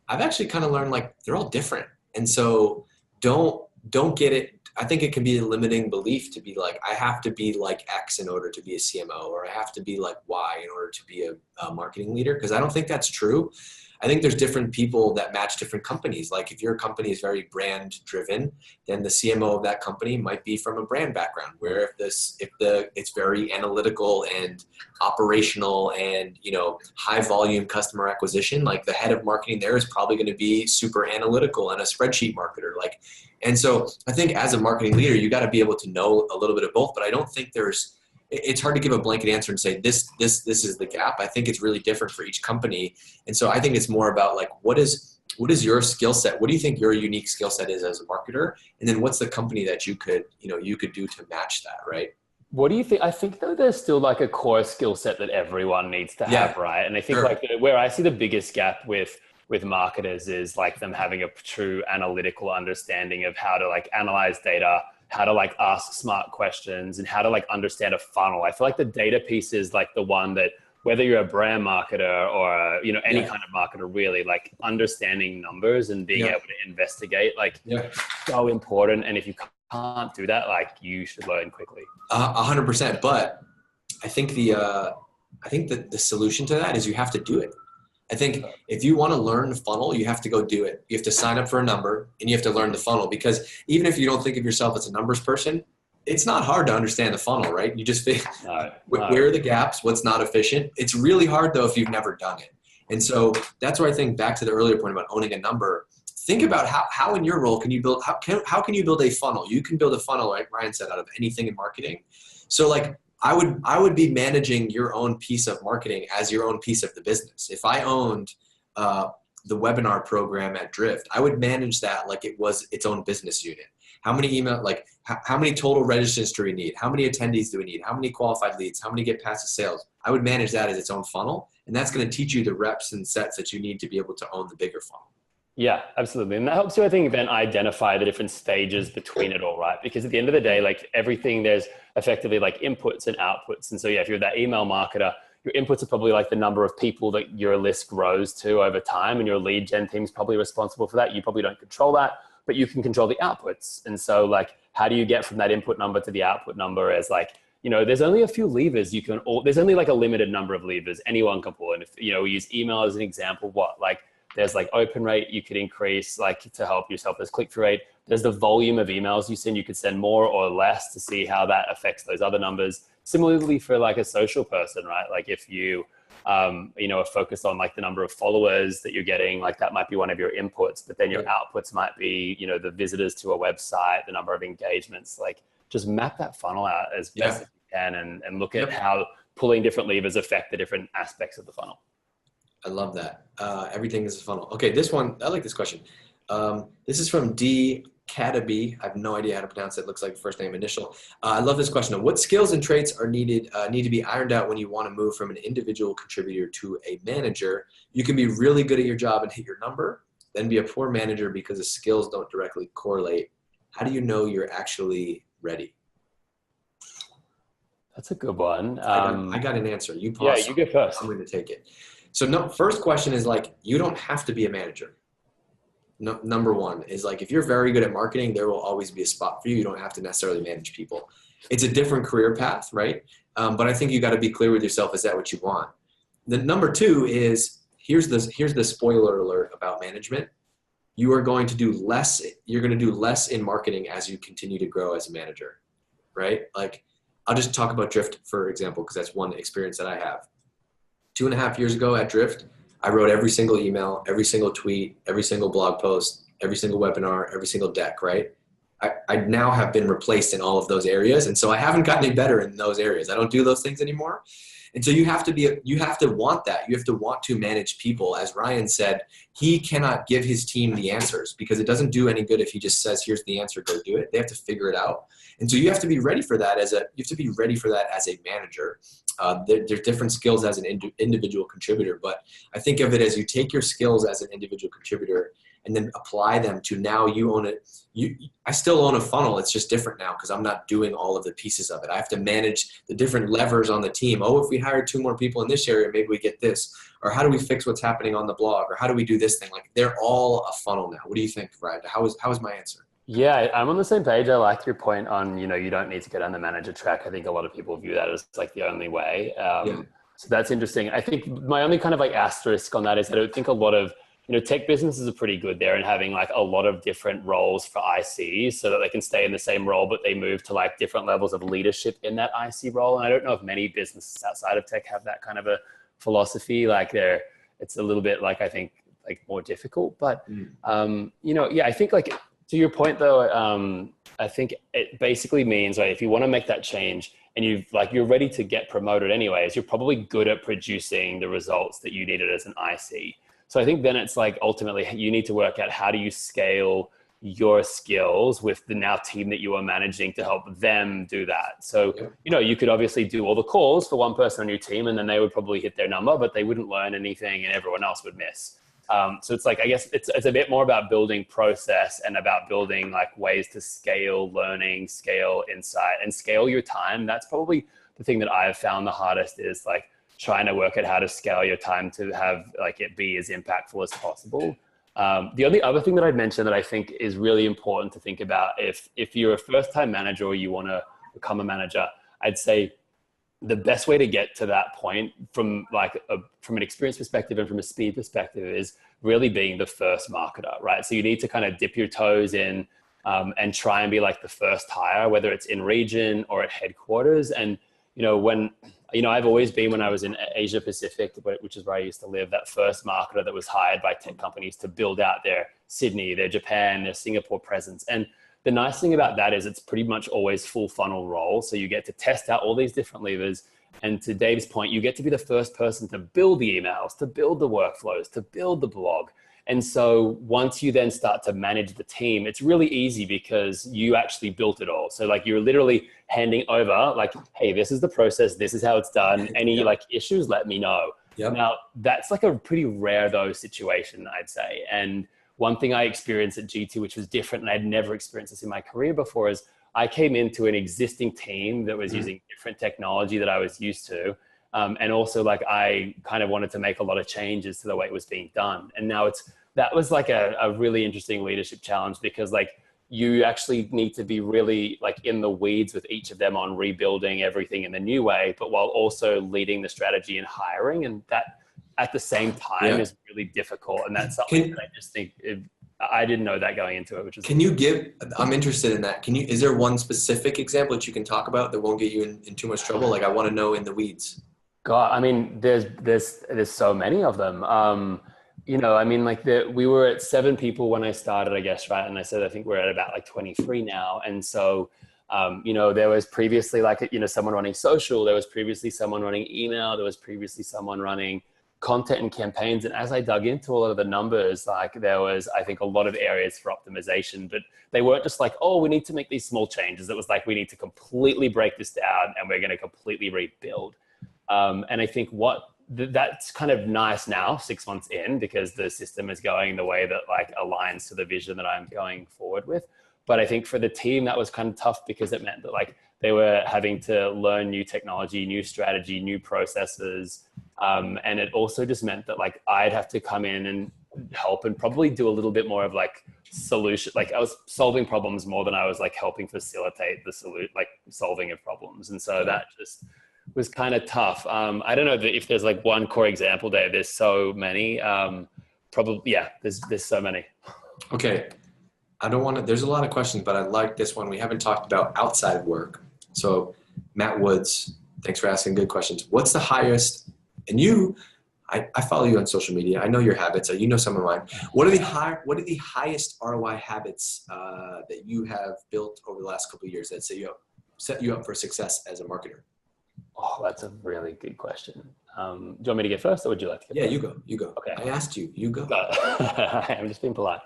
I've actually kind of learned like they're all different. And so don't get it. I think it can be a limiting belief to be like, I have to be like X in order to be a CMO, or I have to be like Y in order to be a marketing leader. Cause I don't think that's true. I think there's different people that match different companies. Like if your company is very brand driven, then the CMO of that company might be from a brand background, where if it's very analytical and operational and, you know, high volume customer acquisition, like the head of marketing there is probably going to be super analytical and a spreadsheet marketer. And so I think as a marketing leader, you got to be able to know a little bit of both, but I don't think it's hard to give a blanket answer and say this is the gap. I think it's really different for each company. And so I think it's more about like, what is your skill set? What do you think your unique skill set is as a marketer? And then what's the company that you could do to match that, right? What do you think? I think though there's still like a core skill set that everyone needs to have, right? And I think like where I see the biggest gap with marketers is like them having a true analytical understanding of how to like analyze data, how to like ask smart questions, and how to like understand a funnel. I feel like the data piece is like the one that, whether you're a brand marketer or any kind of marketer, really like understanding numbers and being able to investigate, like so important. And if you can't do that, like you should learn quickly. 100%. But I think the solution to that is you have to do it. I think if you want to learn the funnel, you have to go do it. You have to sign up for a number and you have to learn the funnel, because even if you don't think of yourself as a numbers person, it's not hard to understand the funnel, right? You just think, where are the gaps? What's not efficient? It's really hard though if you've never done it. And so that's where I think back to the earlier point about owning a number. Think about how in your role can you build, how can you build a funnel? You can build a funnel, like Ryan said, out of anything in marketing. So like, I would be managing your own piece of marketing as your own piece of the business. If I owned the webinar program at Drift, I would manage that like it was its own business unit. How many how many total registrants do we need? How many attendees do we need? How many qualified leads? How many get past the sales? I would manage that as its own funnel. And that's going to teach you the reps and sets that you need to be able to own the bigger funnel. Yeah, absolutely. And that helps you, I think, then identify the different stages between it all, right? Because at the end of the day, like everything, there's effectively like inputs and outputs. And so, yeah, if you're that email marketer, your inputs are probably like the number of people that your list grows to over time, and your lead gen team is probably responsible for that. You probably don't control that, but you can control the outputs. And so like, how do you get from that input number to the output number? As like, there's only a few levers there's only like a limited number of levers anyone can pull. And if, we use email as an example, there's like open rate you could increase, like to help yourself. There's click-through rate. There's the volume of emails you send. You could send more or less to see how that affects those other numbers. Similarly for like a social person, right? Like if you, are focused on like the number of followers that you're getting, like that might be one of your inputs, but then your outputs might be, the visitors to a website, the number of engagements. Like just map that funnel out as best as you can and look at how pulling different levers affect the different aspects of the funnel. I love that. Everything is a funnel. Okay, this one, I like this question. This is from D. Cadaby. I have no idea how to pronounce it. Looks like first name initial. I love this question. What skills and traits are need to be ironed out when you want to move from an individual contributor to a manager? You can be really good at your job and hit your number, then be a poor manager because the skills don't directly correlate. How do you know you're actually ready? That's a good one. I got an answer. You pause. Yeah, you go first. I'm going to take it. So first question is like, you don't have to be a manager. No, number one is like, if you're very good at marketing, there will always be a spot for you. You don't have to necessarily manage people. It's a different career path, right? But I think you got to be clear with yourself. Is that what you want? The number two is, here's the spoiler alert about management. You're going to do less in marketing as you continue to grow as a manager, right? Like, I'll just talk about Drift, for example, because that's one experience that I have. 2.5 years ago at Drift, I wrote every single email, every single tweet, every single blog post, every single webinar, every single deck, right? I now have been replaced in all of those areas. And so I haven't gotten any better in those areas. I don't do those things anymore. And so you have to want that. You have to want to manage people. As Ryan said, he cannot give his team the answers because it doesn't do any good if he just says, here's the answer, go do it. They have to figure it out. And so you have to be ready for that as a manager. There's different skills as an individual contributor, but I think of it as you take your skills as an individual contributor and then apply them to now you own it. I still own a funnel. It's just different now because I'm not doing all of the pieces of it. I have to manage the different levers on the team. Oh, if we hire 2 more people in this area, maybe we get this. Or how do we fix what's happening on the blog? Or how do we do this thing? Like they're all a funnel now. What do you think, Brad? How is my answer? Yeah, I'm on the same page. I like your point on, you don't need to go down the manager track. I think a lot of people view that as like the only way. So that's interesting. I think my only kind of like asterisk on that is I don't think a lot of, tech businesses are pretty good there in having like a lot of different roles for ICs so that they can stay in the same role, but they move to like different levels of leadership in that IC role. And I don't know if many businesses outside of tech have that kind of a philosophy. Like it's a little bit like, I think like more difficult, but I think like to your point though, I think it basically means like if you want to make that change and you're ready to get promoted anyways, you're probably good at producing the results that you needed as an IC. So I think then it's like ultimately you need to work out how do you scale your skills with the now team that you are managing to help them do that. So, you could obviously do all the calls for one person on your team and then they would probably hit their number, but they wouldn't learn anything and everyone else would miss. So it's like, I guess it's a bit more about building process and about building like ways to scale learning, scale insight and scale your time. That's probably the thing that I've found the hardest is like trying to work out how to scale your time to have like it be as impactful as possible. The only other thing that I'd mention that I think is really important to think about if you're a first-time manager or you want to become a manager, I'd say the best way to get to that point from an experience perspective and from a speed perspective is really being the first marketer, right? So you need to kind of dip your toes in and try and be like the first hire, whether it's in region or at headquarters. And, I've always been, when I was in Asia Pacific, which is where I used to live, that first marketer that was hired by tech companies to build out their Sydney, their Japan, their Singapore presence. And the nice thing about that is it's pretty much always full funnel role. So you get to test out all these different levers. And to Dave's point, you get to be the first person to build the emails, to build the workflows, to build the blog. And so once you then start to manage the team, it's really easy because you actually built it all. So like you're literally handing over like, hey, this is the process. This is how it's done. Any like issues, let me know. Yep. Now that's like a pretty rare though situation, I'd say. And one thing I experienced at G2, which was different and I'd never experienced this in my career before, is I came into an existing team that was using different technology that I was used to. And also like I kind of wanted to make a lot of changes to the way it was being done. And now that was like a really interesting leadership challenge because like you actually need to be really like in the weeds with each of them on rebuilding everything in the new way, but while also leading the strategy and hiring. And that at the same time is really difficult. And that's something that I just think I didn't know that going into it, which is. I'm interested in that. Is there one specific example that you can talk about that won't get you in too much trouble? Like I want to know in the weeds. God, I mean, there's so many of them. We were at 7 people when I started, I guess, right? And I said, I think we're at about like 23 now. And so, there was previously someone running social, there was previously someone running email, there was previously someone running content and campaigns. And as I dug into a lot of the numbers, like there was, I think, a lot of areas for optimization, but they weren't just like, oh, we need to make these small changes. It was like, we need to completely break this down and we're going to completely rebuild. And I think that's kind of nice now, 6 months in, because the system is going the way that like aligns to the vision that I'm going forward with. But I think for the team, that was kind of tough because it meant that like they were having to learn new technology, new strategy, new processes. And it also just meant that like I'd have to come in and help and probably do a little bit more of like solution. Like I was solving problems more than I was like helping facilitate the solving of problems. And so that just was kind of tough. I don't know if there's like one core example there. There's so many. There's so many. Okay. There's a lot of questions, but I like this one. We haven't talked about outside of work. So Matt Woods, thanks for asking good questions. What's the highest, and I follow you on social media. I know your habits. You know some of mine. What are the highest ROI habits that you have built over the last couple of years that set you up for success as a marketer? Oh, that's a really good question. Do you want me to get first, or would you like to get Yeah, first? you go. Okay. I asked you, you go. I'm just being polite.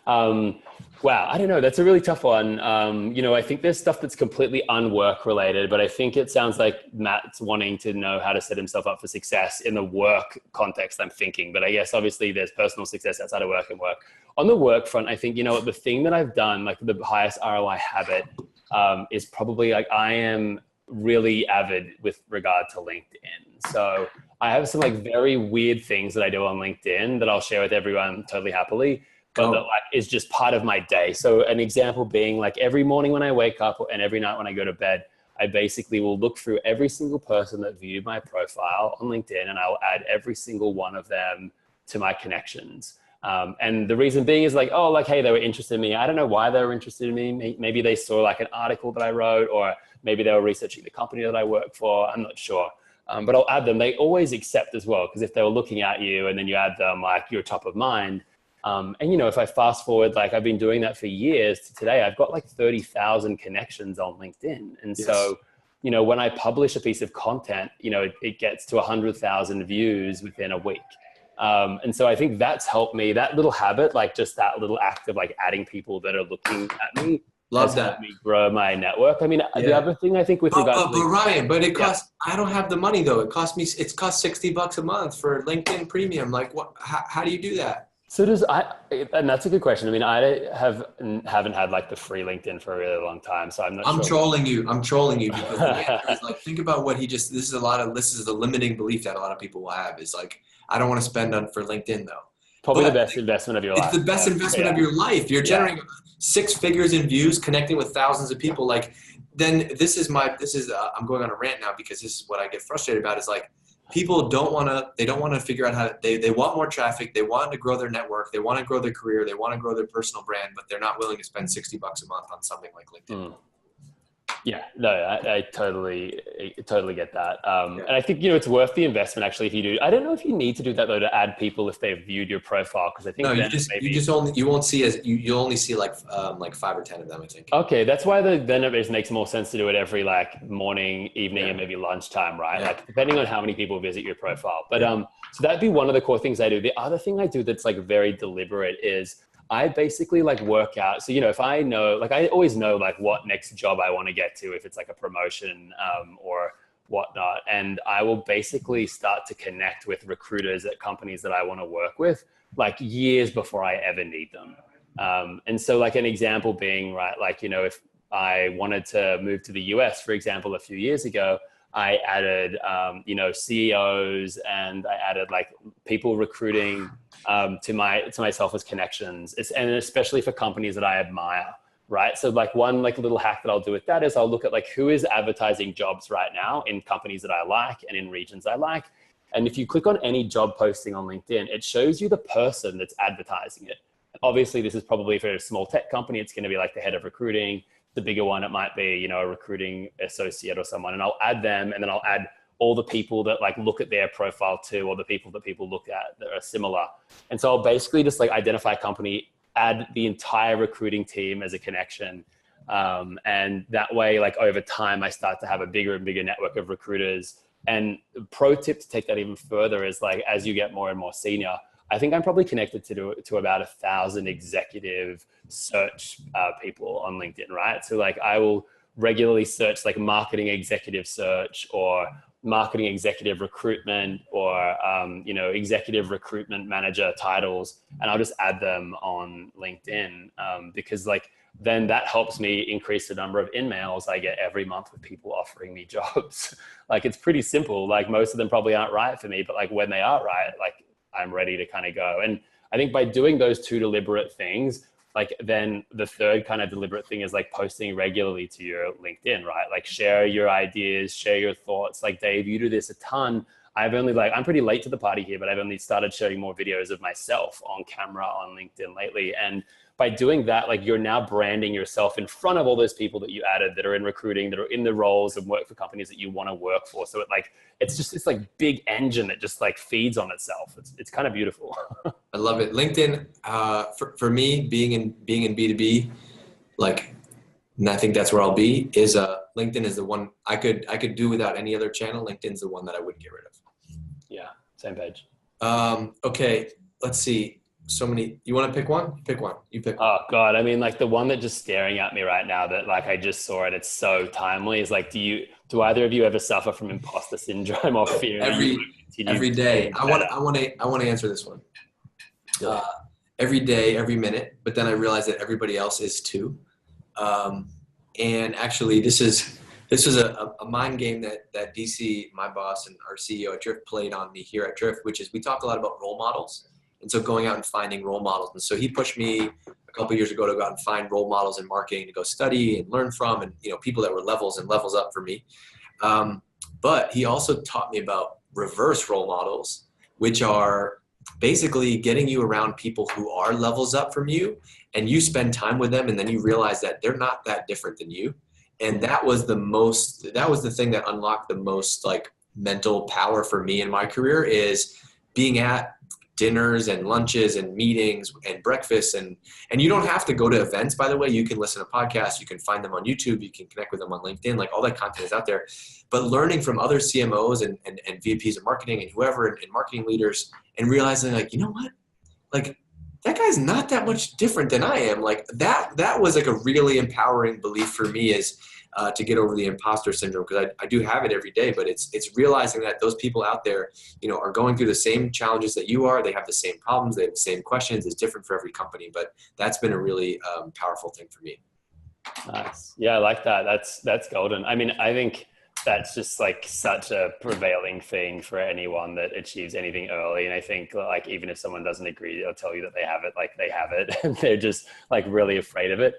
Wow, I don't know. That's a really tough one. I think there's stuff that's completely unwork related, but I think it sounds like Matt's wanting to know how to set himself up for success in the work context, I'm thinking. But I guess obviously there's personal success outside of work and work. On the work front, I think, the thing that I've done, like the highest ROI habit, is probably like I am really avid with regard to LinkedIn. So I have some like very weird things that I do on LinkedIn that I'll share with everyone totally happily, but that like is just part of my day. So an example being like every morning when I wake up and every night when I go to bed, I basically will look through every single person that viewed my profile on LinkedIn, and I'll add every single one of them to my connections. And the reason being is like, oh, like, hey, they were interested in me. I don't know why they were interested in me. Maybe they saw like an article that I wrote, or maybe they were researching the company that I work for. I'm not sure. But I'll add them. They always accept as well, because if they were looking at you and then you add them, like you're top of mind. And if I fast forward, like I've been doing that for years to today, I've got like 30,000 connections on LinkedIn. And so, when I publish a piece of content, it gets to 100,000 views within a week. And so I think that's helped me, that little habit, like just that little act of like adding people that are looking at me. Love that. Helped me grow my network. I mean, the other thing I think with regards to Ryan, but it costs, I don't have the money though. It costs $60 a month for LinkedIn Premium. Like what, how do you do that? So and that's a good question. I mean, I haven't had like the free LinkedIn for a really long time, so I'm not sure. I'm trolling you because the answer is like, think about what this is the limiting belief that a lot of people will have is like, I don't want to spend for LinkedIn though. Probably the best investment of your life. It's the best investment of your life. You're generating 6 figures in views, connecting with thousands of people. Like, then I'm going on a rant now because this is what I get frustrated about is like, people don't want to figure out how they want more traffic. They want to grow their network. They want to grow their career. They want to grow their personal brand, but they're not willing to spend $60 a month on something like LinkedIn. Yeah, no, I totally get that. And I think, it's worth the investment actually if you do. I don't know if you need to do that though to add people if they've viewed your profile, because I think you won't see you'll only see like 5 or 10 of them, I think. Okay, that's why then it makes more sense to do it every like morning, evening, and maybe lunchtime, right? Yeah. Like depending on how many people visit your profile. But so that'd be one of the core things I do. The other thing I do that's like very deliberate is I basically like work out. So, if I know, like I always know like what next job I want to get to, if it's like a promotion or whatnot. And I will basically start to connect with recruiters at companies that I want to work with like years before I ever need them. And so like an example being, right, like, if I wanted to move to the US, for example, a few years ago, I added, CEOs, and I added like people recruiting to myself as connections, and especially for companies that I admire, right? So like one like little hack that I'll do with that is I'll look at like who is advertising jobs right now in companies that I like and in regions I like. And if you click on any job posting on LinkedIn, it shows you the person that's advertising it. Obviously, this is probably for a small tech company. It's going to be like the head of recruiting. The bigger one, it might be, a recruiting associate or someone, and I'll add them, and then I'll add all the people that like look at their profile too, or the people that people look at that are similar. And so I'll basically just like identify a company, add the entire recruiting team as a connection. And that way, like over time, I start to have a bigger and bigger network of recruiters. And pro tip to take that even further is like, as you get more and more senior, I think I'm probably connected to about 1,000 executive search people on LinkedIn, right? So like I will regularly search like marketing executive search or marketing executive recruitment or, executive recruitment manager titles. And I'll just add them on LinkedIn because like then that helps me increase the number of in-mails I get every month with people offering me jobs. Like it's pretty simple. Like most of them probably aren't right for me, but like when they are right, like I'm ready to kind of go. And I think by doing those 2 deliberate things, like then the third kind of deliberate thing is like posting regularly to your LinkedIn, right? Like share your ideas, share your thoughts. Like Dave, you do this a ton. I'm pretty late to the party here, but I've only started sharing more videos of myself on camera on LinkedIn lately. And by doing that, like you're now branding yourself in front of all those people that you added that are in recruiting, that are in the roles and work for companies that you want to work for. So it's just this like big engine that just like feeds on itself. It's kind of beautiful. I love it. LinkedIn, for me, being in B2B, like, and I think that's where I'll be, is LinkedIn is the one I could do without any other channel. LinkedIn's the one that I wouldn't get rid of. Yeah, same page. Okay, let's see. So many. You want to pick one? Pick one. You pick one. Oh God, I mean, like the one that just staring at me right now that like I just saw it. It's so timely. Is like, do either of you ever suffer from imposter syndrome or fear? Every day. I want to answer this one. Every day, every minute. But then I realize that everybody else is too. And actually, this is a mind game that DC, my boss and our CEO at Drift, played on me here at Drift, which is we talk a lot about role models. And so going out and finding role models. And so he pushed me a couple of years ago to go out and find role models in marketing to go study and learn from, and people that were levels and levels up for me. But he also taught me about reverse role models, which are basically getting you around people who are levels up from you, and you spend time with them, and then you realize that they're not that different than you. And that was the thing that unlocked the most like mental power for me in my career, is being at dinners and lunches and meetings and breakfasts. And you don't have to go to events, by the way. You can listen to podcasts, you can find them on YouTube, you can connect with them on LinkedIn, like all that content is out there. But learning from other CMOs and VPs of marketing and whoever, and marketing leaders, and realizing like, you know what, like that guy's not that much different than I am. Like that was like a really empowering belief for me, is to get over the imposter syndrome, because I do have it every day. But it's realizing that those people out there, are going through the same challenges that you are. They have the same problems. They have the same questions. It's different for every company. But that's been a really powerful thing for me. Nice. Yeah, I like that. That's golden. I mean, I think that's just like such a prevailing thing for anyone that achieves anything early. And I think like, even if someone doesn't agree, they'll tell you that they have it, like they have it, and they're just like really afraid of it.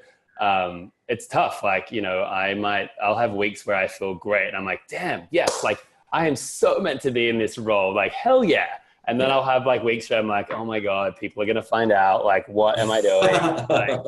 It's tough. Like, I'll have weeks where I feel great and I'm like, damn, yes, like I am so meant to be in this role. Like, hell yeah. And then I'll have like weeks where I'm like, oh my God, people are going to find out, like, what am I doing? Like,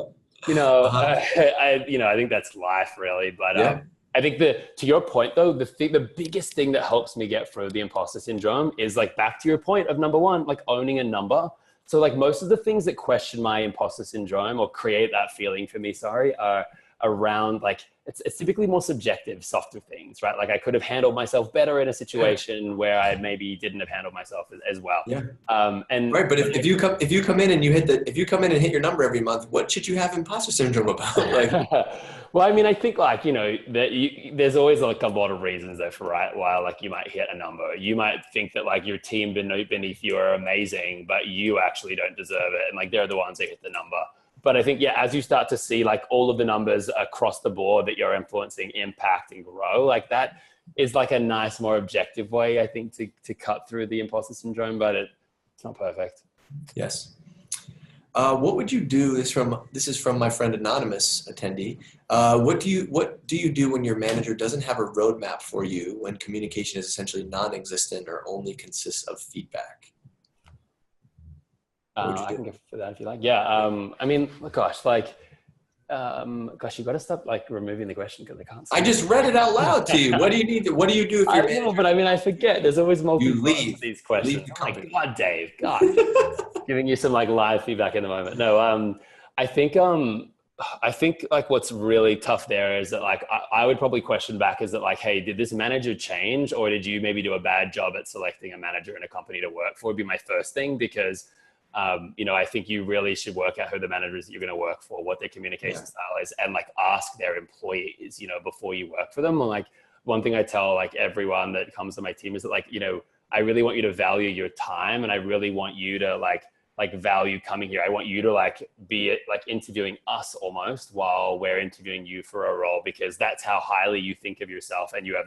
I think that's life really. But, I think to your point though, the biggest thing that helps me get through the imposter syndrome is like, back to your point of number one, like owning a number. So like most of the things that question my imposter syndrome or create that feeling for me, are around like, it's typically more subjective, softer things, right? Like I could have handled myself better in a situation where I maybe didn't have handled myself as well. Yeah. Right. But if you come in and hit your number every month, what should you have imposter syndrome about? Like, well, I mean, I think like, there's always like a lot of reasons though for why like you might hit a number. You might think that like your team beneath you are amazing, but you actually don't deserve it. And like, they're the ones that hit the number. But I think, as you start to see like all of the numbers across the board that you're influencing impact and grow, like that is like a nice, more objective way, I think, to cut through the imposter syndrome, but it's not perfect. Yes. What would you do? This is from my friend Anonymous attendee. What do you do when your manager doesn't have a roadmap for you, when communication is essentially non-existent or only consists of feedback? I can go for that if you like. Yeah. I mean, gosh, like, you got to stop like removing the question because I can't. I just read it out loud to you. What do you do if you're manager? But I mean, I forget. There's always multiple you leave these questions. Leave the company. God, Dave. God, giving you some like live feedback in the moment. No, I think like what's really tough there is that like I would probably question back, is that like, hey, did this manager change, or did you maybe do a bad job at selecting a manager in a company to work for? Would be my first thing, because I think you really should work out who the managers that you're going to work for, what their communication style is, and like ask their employees, before you work for them. And like one thing I tell like everyone that comes to my team is that like, I really want you to value your time, and I really want you to like value coming here. I want you to like be like interviewing us almost while we're interviewing you for a role, because that's how highly you think of yourself, and you have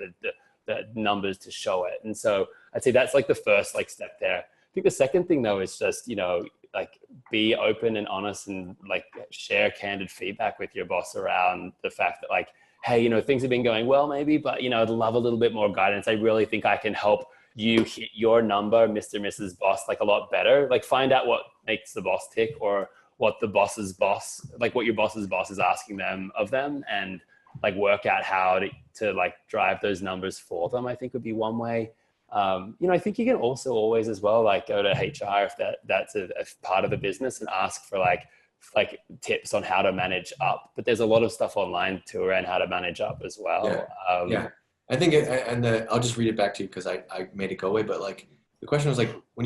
the numbers to show it. And so I'd say that's like the first like step there. I think the second thing though is just, like be open and honest, and like share candid feedback with your boss around the fact that like, hey, things have been going well maybe, but I'd love a little bit more guidance. I really think I can help you hit your number, Mr. and Mrs. Boss, like a lot better. Like find out what makes the boss tick, or what the boss's boss, like what your boss's boss is asking them of them, and like work out how to like drive those numbers for them, I think would be one way. I think you can also always as well, like go to HR if that's a part of the business, and ask for like like tips on how to manage up, but there's a lot of stuff online too around how to manage up as well. Yeah. I think I'll just read it back to you because I made it go away. But like the question was like, when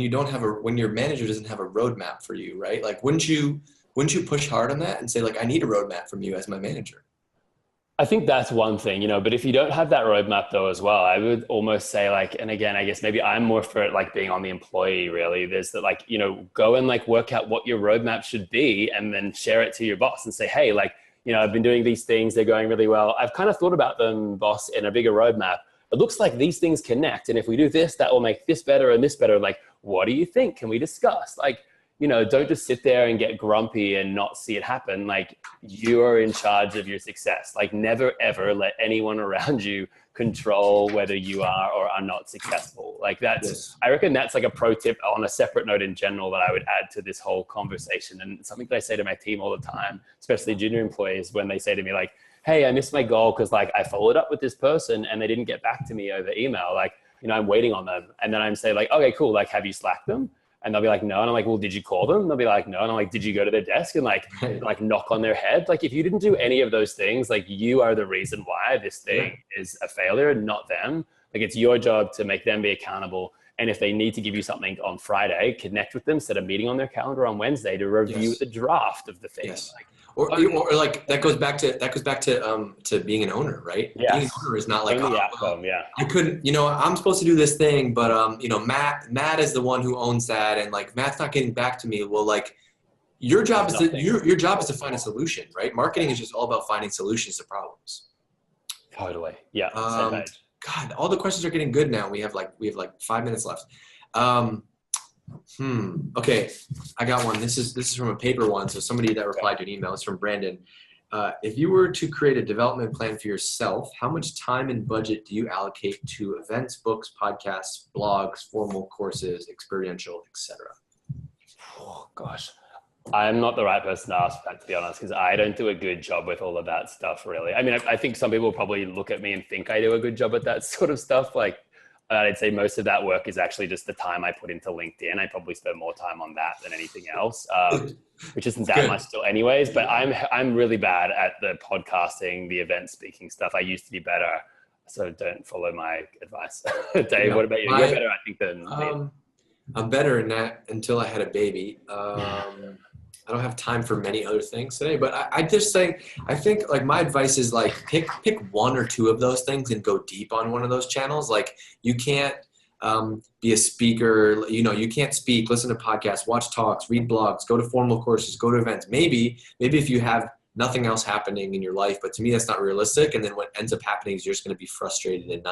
your manager doesn't have a roadmap for you, right? Like, wouldn't you push hard on that and say like, I need a roadmap from you as my manager? I think that's one thing, you know, but if you don't have that roadmap though as well, I would almost say like, and again, I guess maybe I'm more for it like being on the employee really. There's that like, you know, go and like work out what your roadmap should be and then share it to your boss and say, hey, like, you know, I've been doing these things, they're going really well. I've kind of thought about them, boss, in a bigger roadmap. It looks like these things connect. And if we do this, that will make this better and this better. Like, what do you think? Can we discuss? Like, you know, don't just sit there and get grumpy and not see it happen. Like, you are in charge of your success. Like, never, ever let anyone around you control whether you are or are not successful. Like that's, I reckon that's like a pro tip on a separate note in general that I would add to this whole conversation. And something that I say to my team all the time, especially junior employees, when they say to me like, hey, I missed my goal because like I followed up with this person and they didn't get back to me over email. Like, you know, I'm waiting on them. And then I'm saying like, okay, cool. Like, have you Slacked them? And they'll be like, no. And I'm like, well, did you call them? And they'll be like, no. And I'm like, did you go to their desk and like knock on their head? Like, if you didn't do any of those things, like you are the reason why this thing is a failure, not them. Like, it's your job to make them be accountable. And if they need to give you something on Friday, connect with them, set a meeting on their calendar on Wednesday to review the draft of the thing. Like, or like that goes back to being an owner, right? Yes. Being an owner is not like, outcome, I couldn't, you know, I'm supposed to do this thing, but you know, Matt is the one who owns that, and like Matt's not getting back to me. Well, like your job is your job is to find a solution, right? Marketing is just all about finding solutions to problems. Totally. Yeah. God, all the questions are getting good now. We have like 5 minutes left. Okay, I got one. This is from a paper one. So somebody that replied to an email is from Brandon. If you were to create a development plan for yourself, how much time and budget do you allocate to events, books, podcasts, blogs, formal courses, experiential, etc.? Oh gosh, I'm not the right person to ask that, to be honest, because I don't do a good job with all of that stuff, really. I mean, I think some people probably look at me and think I do a good job with that sort of stuff. Like, I'd say most of that work is actually just the time I put into LinkedIn. I probably spend more time on that than anything else, which isn't that much still anyways, but I'm really bad at the podcasting, the event speaking stuff. I used to be better, so don't follow my advice. Dave, what about you? You're better, I think, than me. I'm better in that until I had a baby. I don't have time for many other things today, but I just say, I think like my advice is like pick one or two of those things and go deep on one of those channels. Like you can't be a speaker, you know, you can't speak, listen to podcasts, watch talks, read blogs, go to formal courses, go to events. Maybe if you have nothing else happening in your life, but to me that's not realistic. And then what ends up happening is you're just going to be frustrated and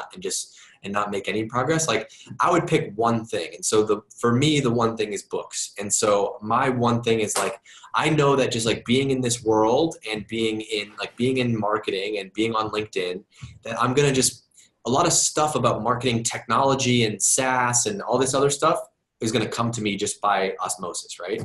not make any progress. Like I would pick one thing. And so for me, the one thing is books. And so my one thing is like, I know that just like being in this world and being in marketing and being on LinkedIn, that I'm going to just, a lot of stuff about marketing technology and SaaS and all this other stuff is going to come to me just by osmosis. Right.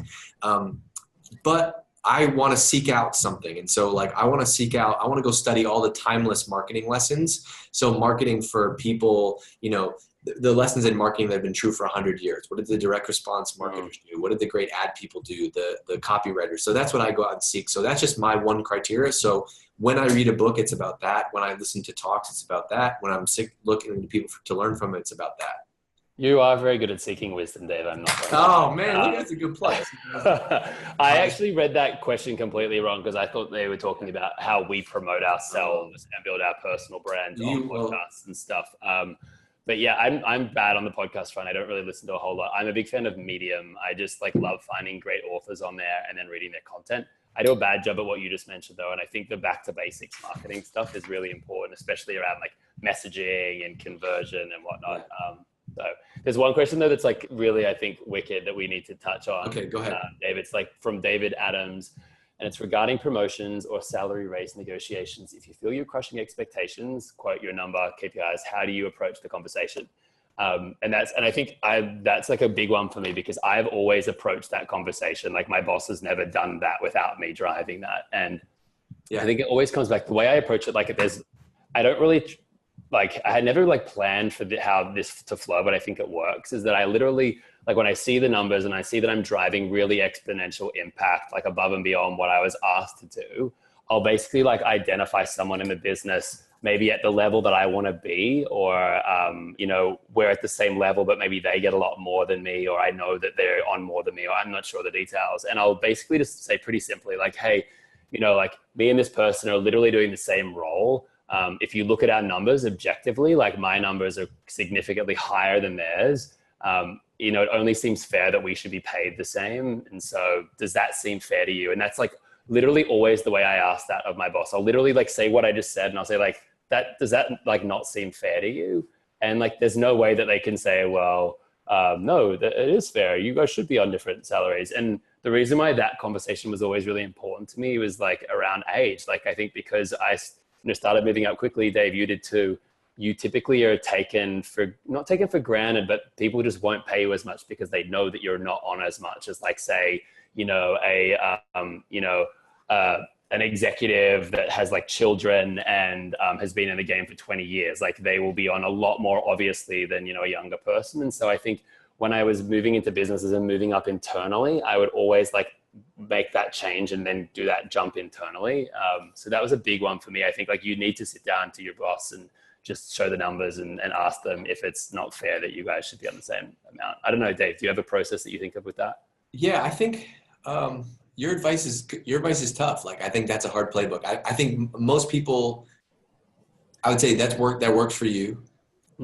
But I want to seek out something. And so like, I want to go study all the timeless marketing lessons. So marketing for people, you know, the lessons in marketing that have been true for 100 years. What did the direct response marketers do? What did the great ad people do? The copywriters. So that's what I go out and seek. So that's just my one criteria. So when I read a book, it's about that. When I listen to talks, it's about that. When I'm looking into people to learn from it, it's about that. You are very good at seeking wisdom, Dave. I'm not. Oh man, that's a good place. I actually read that question completely wrong because I thought they were talking about how we promote ourselves and build our personal brand on podcasts and stuff. But yeah, I'm bad on the podcast front. I don't really listen to a whole lot. I'm a big fan of Medium. I just like love finding great authors on there and then reading their content. I do a bad job at what you just mentioned though, and I think the back to basics marketing stuff is really important, especially around like messaging and conversion and whatnot. So there's one question though that's like really, I think, wicked that we need to touch on. Okay, go ahead. Dave, it's like from David Adams, and it's regarding promotions or salary raise negotiations. If you feel you're crushing expectations, quote your number, KPIs, how do you approach the conversation? And I think that's like a big one for me because I've always approached that conversation. Like my boss has never done that without me driving that. And I think it always comes back, the way I approach it, like I don't really, like I had never like planned for how this to flow, but I think it works, is that I literally like when I see the numbers and I see that I'm driving really exponential impact, like above and beyond what I was asked to do, I'll basically like identify someone in the business maybe at the level that I want to be, or, you know, we're at the same level, but maybe they get a lot more than me, or I know that they're on more than me, or I'm not sure the details. And I'll basically just say pretty simply like, hey, you know, like me and this person are literally doing the same role. If you look at our numbers objectively, like my numbers are significantly higher than theirs. You know, it only seems fair that we should be paid the same. And so does that seem fair to you? And that's like literally always the way I ask that of my boss. I'll literally like say what I just said, and I'll say like, does that like not seem fair to you? And like, there's no way that they can say, well, no, it is fair. You guys should be on different salaries. And the reason why that conversation was always really important to me was like around age. Like, I think because I started moving up quickly, Dave, you did too. You typically are not taken for granted, but people just won't pay you as much because they know that you're not on as much as like, say, you know, an executive that has like children and has been in the game for 20 years. Like they will be on a lot more obviously than, you know, a younger person. And so I think when I was moving into businesses and moving up internally, I would always like make that change and then do that jump internally. So that was a big one for me. I think like you need to sit down to your boss and just show the numbers and ask them if it's not fair that you guys should be on the same amount. I don't know, Dave, do you have a process that you think of with that? Yeah, I think your advice is tough. Like, I think that's a hard playbook. I think most people, I would say that works for you.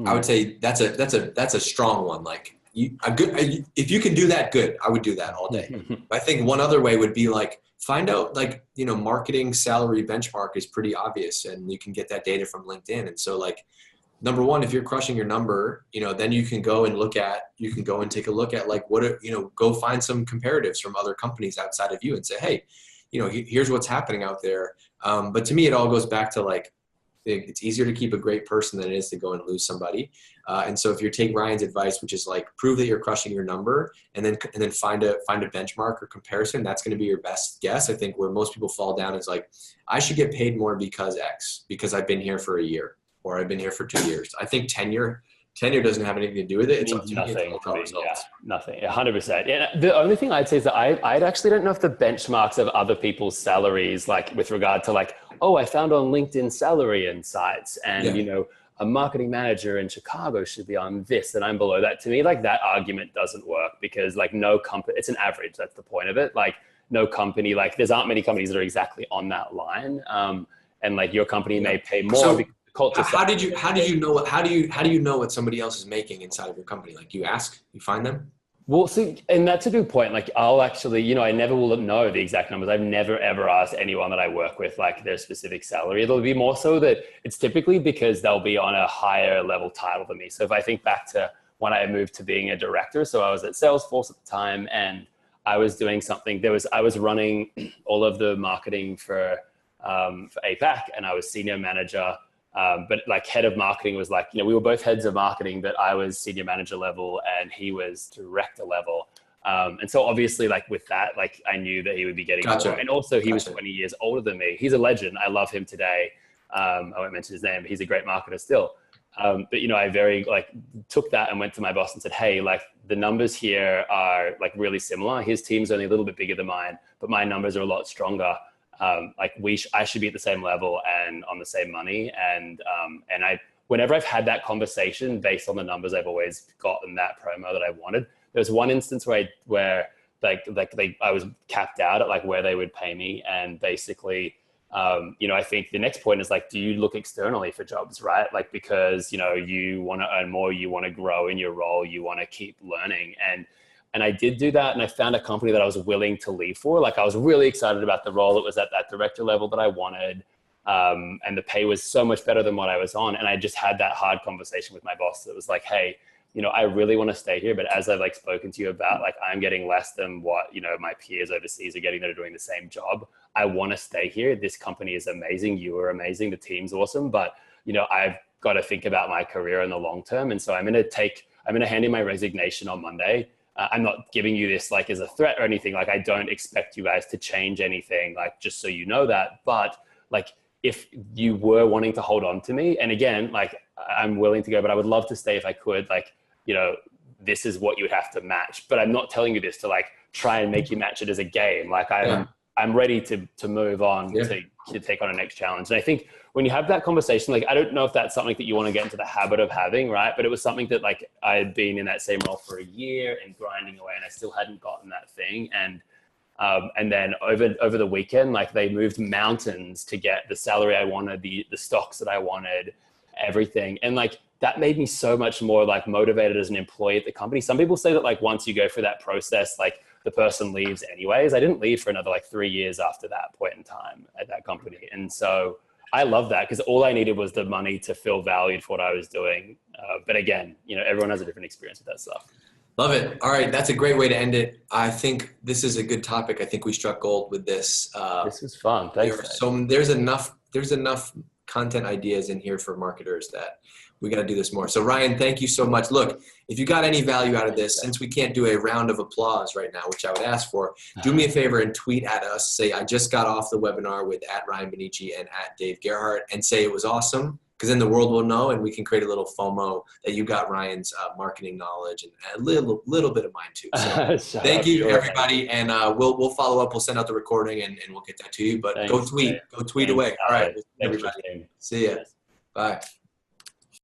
I would say that's a strong one. Like if you can do that, good. I would do that all day. I think one other way would be like, find out like, you know, marketing salary benchmark is pretty obvious and you can get that data from LinkedIn. And so like, number one, if you're crushing your number, you know, then you can go and take a look at like go find some comparatives from other companies outside of you and say, hey, you know, here's what's happening out there. But to me, it all goes back to like, it's easier to keep a great person than it is to go and lose somebody. And so if you take Ryan's advice, which is like, prove that you're crushing your number and then find a benchmark or comparison, that's going to be your best guess. I think where most people fall down is like, I should get paid more because X, because I've been here for a year, or I've been here for 2 years. I think tenure doesn't have anything to do with it. It's nothing. Yeah, nothing. 100%. Yeah. The only thing I'd say is that I actually don't know if the benchmarks of other people's salaries, like with regard to like, oh, I found on LinkedIn salary insights and, you know, a marketing manager in Chicago should be on this and I'm below that. To me, like that argument doesn't work because like no company, it's an average. That's the point of it. Like no company, like there's aren't many companies that are exactly on that line. And like your company may pay more. So, how do you know what somebody else is making inside of your company? Like you find them? Well, see, and that's a good point. Like I'll actually, you know, I never will know the exact numbers. I've never, ever asked anyone that I work with, like their specific salary. It'll be more so that it's typically because they'll be on a higher level title than me. So if I think back to when I moved to being a director, so I was at Salesforce at the time and I was doing something, I was running all of the marketing for APAC and I was senior manager. But like head of marketing was like, you know, we were both heads of marketing, but I was senior manager level and he was director level. And so obviously like with that, like I knew that he would be getting more. And also he was 20 years older than me. He's a legend. I love him today. I won't mention his name, but he's a great marketer still. But, you know, I very like took that and went to my boss and said, hey, like the numbers here are like really similar. His team's only a little bit bigger than mine, but my numbers are a lot stronger. Like I should be at the same level and on the same money. And whenever I've had that conversation based on the numbers, I've always gotten that promo that I wanted. There was one instance where I was capped out at like where they would pay me. And basically, you know, I think the next point is like, do you look externally for jobs, right? Like, because, you know, you want to earn more, you want to grow in your role, you want to keep learning. And I did do that. And I found a company that I was willing to leave for. Like I was really excited about the role. It was at that director level that I wanted. And the pay was so much better than what I was on. And I just had that hard conversation with my boss that was like, hey, you know, I really want to stay here. But as I've like spoken to you about, like I'm getting less than what, you know, my peers overseas are getting that are doing the same job. I want to stay here. This company is amazing. You are amazing. The team's awesome. But, you know, I've got to think about my career in the long term. And so I'm going to hand in my resignation on Monday. I'm not giving you this like as a threat or anything. Like I don't expect you guys to change anything, like just so you know that. But like if you were wanting to hold on to me, and again, like I'm willing to go, but I would love to stay if I could, like, you know, this is what you would have to match. But I'm not telling you this to like try and make you match it as a game. Like I'm ready to move on to take on a next challenge. And I think when you have that conversation, like, I don't know if that's something that you want to get into the habit of having, right? But it was something that like I had been in that same role for a year and grinding away, and I still hadn't gotten that thing. And then over the weekend, like they moved mountains to get the salary I wanted, the stocks that I wanted, everything. And like, that made me so much more like motivated as an employee at the company. Some people say that like once you go through that process, like the person leaves anyways. I didn't leave for another like 3 years after that point in time at that company. And so I love that, because all I needed was the money to feel valued for what I was doing. But again, you know, everyone has a different experience with that stuff. Love it. All right. That's a great way to end it. I think this is a good topic. I think we struck gold with this. This was fun. Thanks. There's enough content ideas in here for marketers that we got to do this more. So Ryan, thank you so much. Look, if you got any value out of this, since we can't do a round of applause right now, which I would ask for, do me a favor and tweet at us. Say, I just got off the webinar with @Ryan and @Dave Gerhardt, and say it was awesome. Because then the world will know, and we can create a little FOMO that you got Ryan's marketing knowledge and a little bit of mine too. So thank you, everybody, and we'll follow up. We'll send out the recording and we'll get that to you. But go tweet away. All right, everybody. See ya. Bye.